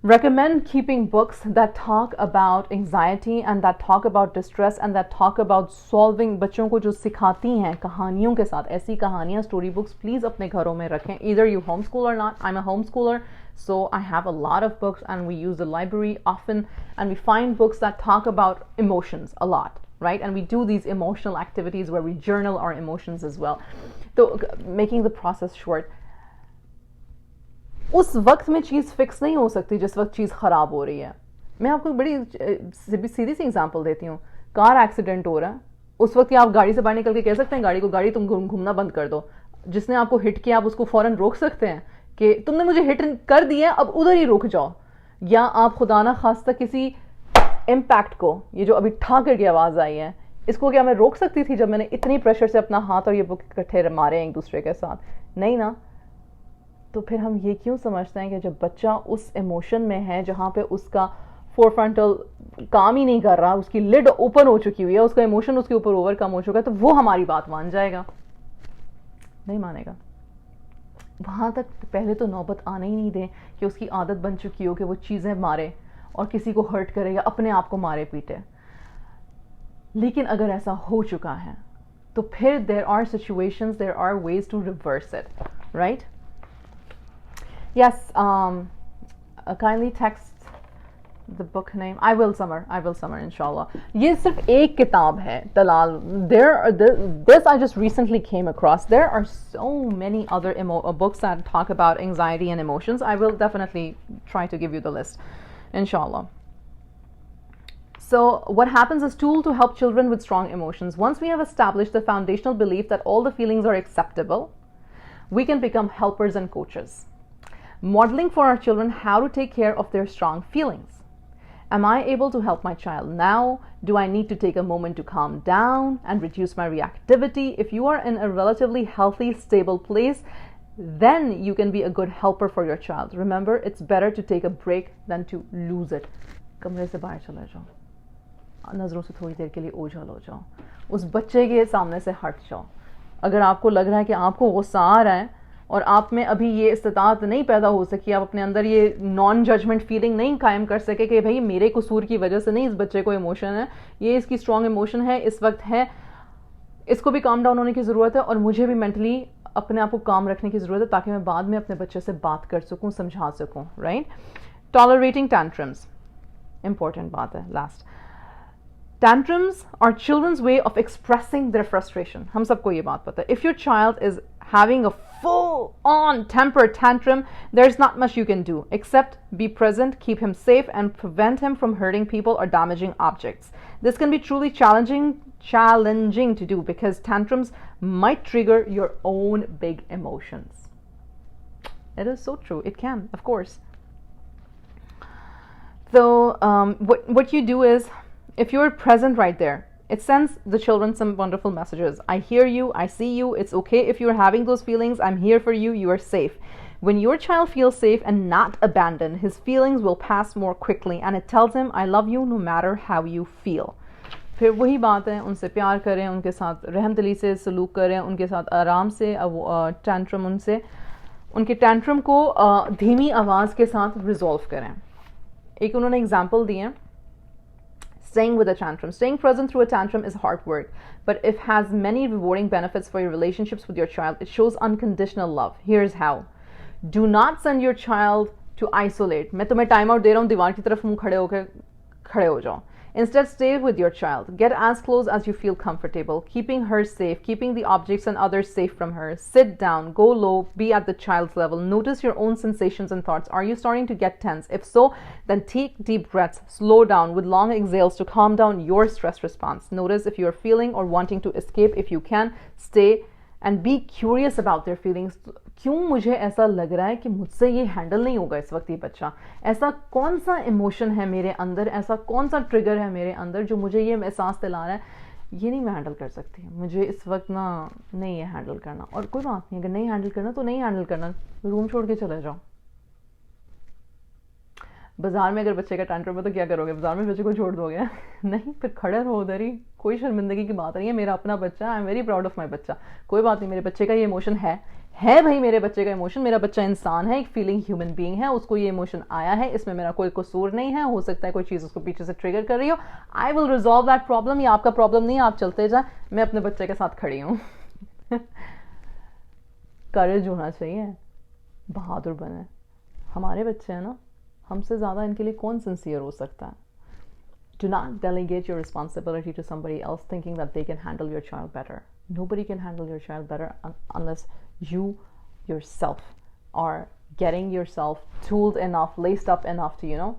S1: recommend keeping books that talk about anxiety and that talk about distress and that talk about solving. बच्चों को जो सिखाती हैं कहानियों के साथ, ऐसी कहानियाँ, स्टोरी बुक्स प्लीज़ अपने घरों में रखें. Either you homeschool or not. I'm a homeschooler, so I have a lot of books and we use the library often and we find books that talk about emotions a lot, right? And we do these emotional activities where we journal our emotions as well. So making the process short. उस वक्त में चीज़ fix नहीं हो सकती जिस वक्त चीज़ ख़राब हो रही है. मैं आपको बड़ी सीधी सी एग्जांपल देती हूँ. कार एक्सीडेंट हो रहा है, उस वक्त आप गाड़ी से बाहर निकल के कह सकते हैं गाड़ी तुम घूमना बंद कर दो. जिसने आपको हिट किया आप उसको फ़ौरन रोक सकते हैं कि तुमने मुझे हिट कर दिया, अब उधर ही रुक जाओ. या आप खुदा ना खास्ता किसी इम्पैक्ट को, ये जो अभी ठा करके आवाज़ आई है, इसको क्या मैं रोक सकती थी जब मैंने इतनी प्रेशर से अपना हाथ और ये बुक इकट्ठे मारे एक दूसरे के साथ? नहीं ना. तो फिर हम ये क्यों समझते हैं कि जब बच्चा उस इमोशन में है जहाँ पे उसका फोरफ्रंटल काम ही नहीं कर रहा, उसकी लिड ओपन हो चुकी हुई है, उसका इमोशन उसके ऊपर ओवरकम हो चुका है, तो वो हमारी बात मान जाएगा? नहीं मानेगा. वहाँ तक पहले तो नौबत आने ही नहीं दें कि उसकी आदत बन चुकी हो कि वो चीज़ें मारे और किसी को हर्ट करे या अपने आप को मारे पीटे. लेकिन अगर ऐसा हो चुका है तो फिर there are situations, there are ways to reverse it, right? Yes, kindly text the book name. I will summer inshallah. ये सिर्फ एक किताब है, Talal. This I just recently came across. There are so many other books that talk about anxiety and emotions. I will definitely try to give you the list, inshallah. So what happens is tool to help children with strong emotions. Once we have established the foundational belief that all the feelings are acceptable, we can become helpers and coaches. Modeling for our children how to take care of their strong feelings. Am I able to help my child now? Do I need to take a moment to calm down and reduce my reactivity? If you are in a relatively healthy, stable place, then you can be a good helper for your child. Remember, it's better to take a break than to lose it. कमरे से बाहर चले जाओ, नज़रों से थोड़ी देर के लिए ओझल हो जाओ, उस बच्चे के सामने से हट जाओ. अगर आपको लग रहा है कि आपको गुस्सा आ रहा है और आप में अभी ये इस्तात नहीं पैदा हो सकी, आप अपने अंदर ये नॉन जजमेंट फीलिंग नहीं कायम कर सके कि भाई मेरे कसूर की वजह से नहीं इस बच्चे को इमोशन है, ये इसकी स्ट्रॉन्ग इमोशन है, इस वक्त है, इसको भी काम डाउन होने की ज़रूरत है और मुझे भी मेंटली अपने आप को काम रखने की ज़रूरत है ताकि मैं बाद में अपने बच्चे से बात कर सकूँ, समझा सकूँ, राइट? टॉलरेटिंग टैंट्रम्स, इंपॉर्टेंट बात है. Last, Tantrums are children's way of expressing their frustration. हम सबको ये बात पता है. If your child is having a full-on temper tantrum, there's not much you can do except be present, keep him safe, and prevent him from hurting people or damaging objects. This can be truly challenging to do because tantrums might trigger your own big emotions. It is so true. It can, of course. So what you do is, if you're present right there, it sends the children some wonderful messages. I hear you, I see you, it's okay if you're having those feelings, I'm here for you, you are safe. When your child feels safe and not abandoned, his feelings will pass more quickly and it tells him, I love you no matter how you feel. फिर वही बात है, उनसे प्यार करें, उनके साथ रहमदिली से सलूक करें, उनके साथ आराम से टैंट्रम उनके टैंट्रम को धीमी आवाज़ के साथ रिजॉल्व करें. एक उन्होंने एग्जाम्पल दिए. Staying with a tantrum. Staying present through a tantrum is hard work, but it has many rewarding benefits for your relationships with your child. It shows unconditional love. Here's how. Do not send your child to isolate. मैं तुम्हें time out दे रहा हूँ, दीवार की तरफ मुंह खड़े हो जाओ. Instead, stay with your child. Get as close as you feel comfortable, keeping her safe, keeping the objects and others safe from her. Sit down, go low, be at the child's level. Notice your own sensations and thoughts. Are you starting to get tense? If so, then take deep breaths. Slow down with long exhales to calm down your stress response. Notice if you are feeling or wanting to escape. If you can, stay and be curious about their feelings. क्यों मुझे ऐसा लग रहा है कि मुझसे ये handle नहीं होगा इस वक्त ये बच्चा, ऐसा कौन सा इमोशन है मेरे अंदर, ऐसा कौन सा ट्रिगर है मेरे अंदर जो मुझे ये एहसास दिला रहा है ये नहीं मैं हैंडल कर सकती, मुझे इस वक्त ना नहीं है हैंडल करना. और कोई बात नहीं, अगर नहीं हैंडल करना तो नहीं हैंडल करना, रूम छोड़ के चले जाओ. बाजार में अगर बच्चे का टैंट्रम है तो क्या करोगे, बाजार में बच्चे को छोड़ दोगे? नहीं, फिर खड़े रहो उधर ही. कोई शर्मिंदगी की बात नहीं है, मेरा अपना बच्चा, I am very proud of my बच्चा. कोई बात नहीं, मेरे बच्चे का ये इमोशन है भाई, मेरे बच्चे का इमोशन, मेरा बच्चा इंसान है, एक फीलिंग ह्यूमन बीइंग है, उसको ये इमोशन आया है, इसमें मेरा कोई कसूर नहीं है. हो सकता है कोई चीज़ उसको पीछे से ट्रिगर कर रही हो. I will resolve that problem. ये आपका प्रॉब्लम नहीं है, आप चलते जाए, मैं अपने बच्चे के साथ खड़ी हूँ. करेज होना चाहिए, बहादुर बने. हमारे बच्चे हैं ना, हमसे ज़्यादा इनके लिए कौन सिंसियर हो सकता है. Do not delegate your responsibility to somebody else thinking that they can handle your child better. Nobody can handle your child better unless you yourself are getting yourself tooled enough, laced up enough to,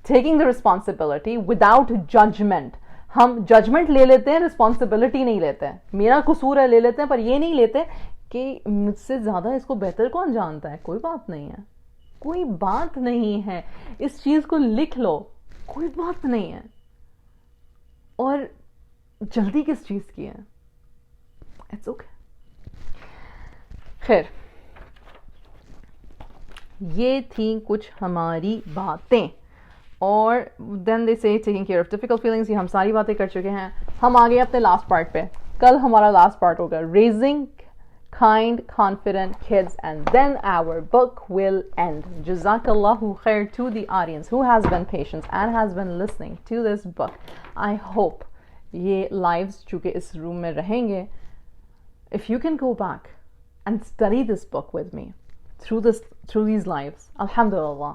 S1: taking the responsibility without judgment. हम judgment ले लेते हैं, responsibility नहीं लेते हैं. मेरा कसूर है ले लेते हैं, पर ये नहीं लेते कि मुझसे ज़्यादा इसको बेहतर कौन जानता है. कोई बात नहीं है, कोई बात नहीं है, इस चीज़ को लिख लो, कोई बात नहीं है. और जल्दी किस चीज़ की है? It's okay. खैर, ये थी कुछ हमारी बातें. और देन दे से taking care of difficult feelings, ये हम सारी बातें कर चुके हैं. हम आ गए अपने लास्ट पार्ट पे. कल हमारा लास्ट पार्ट होगा raising kind, confident kids, and then our book will end. Jazakallahu khair to the audience who has been patient and has been listening to this book. I hope ye lives चूँकि इस room में रहेंगे, if you can go back and study this book with me through these lives, alhamdulillah,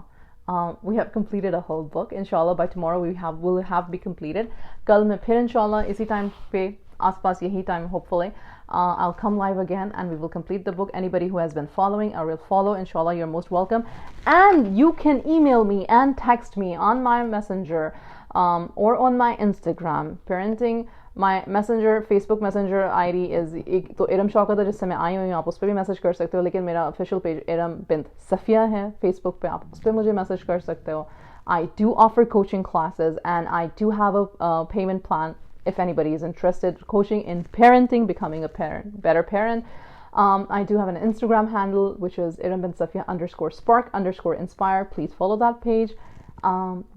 S1: we have completed a whole book. Inshallah by tomorrow will have be completed. कल मैं फिर inshallah इसी time पे आसपास यही time hopefully I'll come live again and we will complete the book. Anybody who has been following or will follow, inshallah, you're most welcome. And you can email me and text me on my messenger or on my Instagram. Parenting, my messenger, Facebook messenger ID is तो इरम शौकत है जिससे मैं आई हुई हूँ, आप उस पर भी मैसेज कर सकते हो. लेकिन मेरा ऑफिशियल पेज इरम बिंत सफिया है फेसबुक पे, आप उस पर मुझे मैसेज कर सकते हो. I do offer coaching classes and I do have a payment plan if anybody is interested. Coaching in parenting, becoming a better parent. I do have an Instagram handle which is Iram bin Safia _spark_inspire. Please follow that page.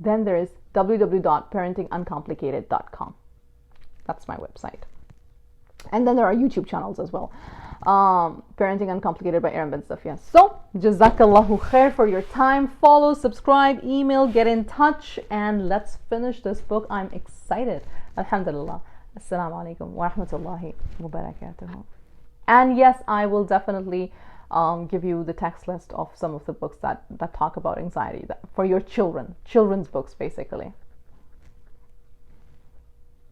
S1: Then there is www.parentinguncomplicated.com. That's my website. And then there are YouTube channels as well. Parenting Uncomplicated by Iram bin Safia. So, Jazakallahu khair for your time. Follow, subscribe, email, get in touch, and let's finish this book. I'm excited. Alhamdulillah. Assalamu alaikum wa rahmatullahi wa barakatuh. And yes, I will definitely give you the text list of some of the books that talk about anxiety for your children's books basically.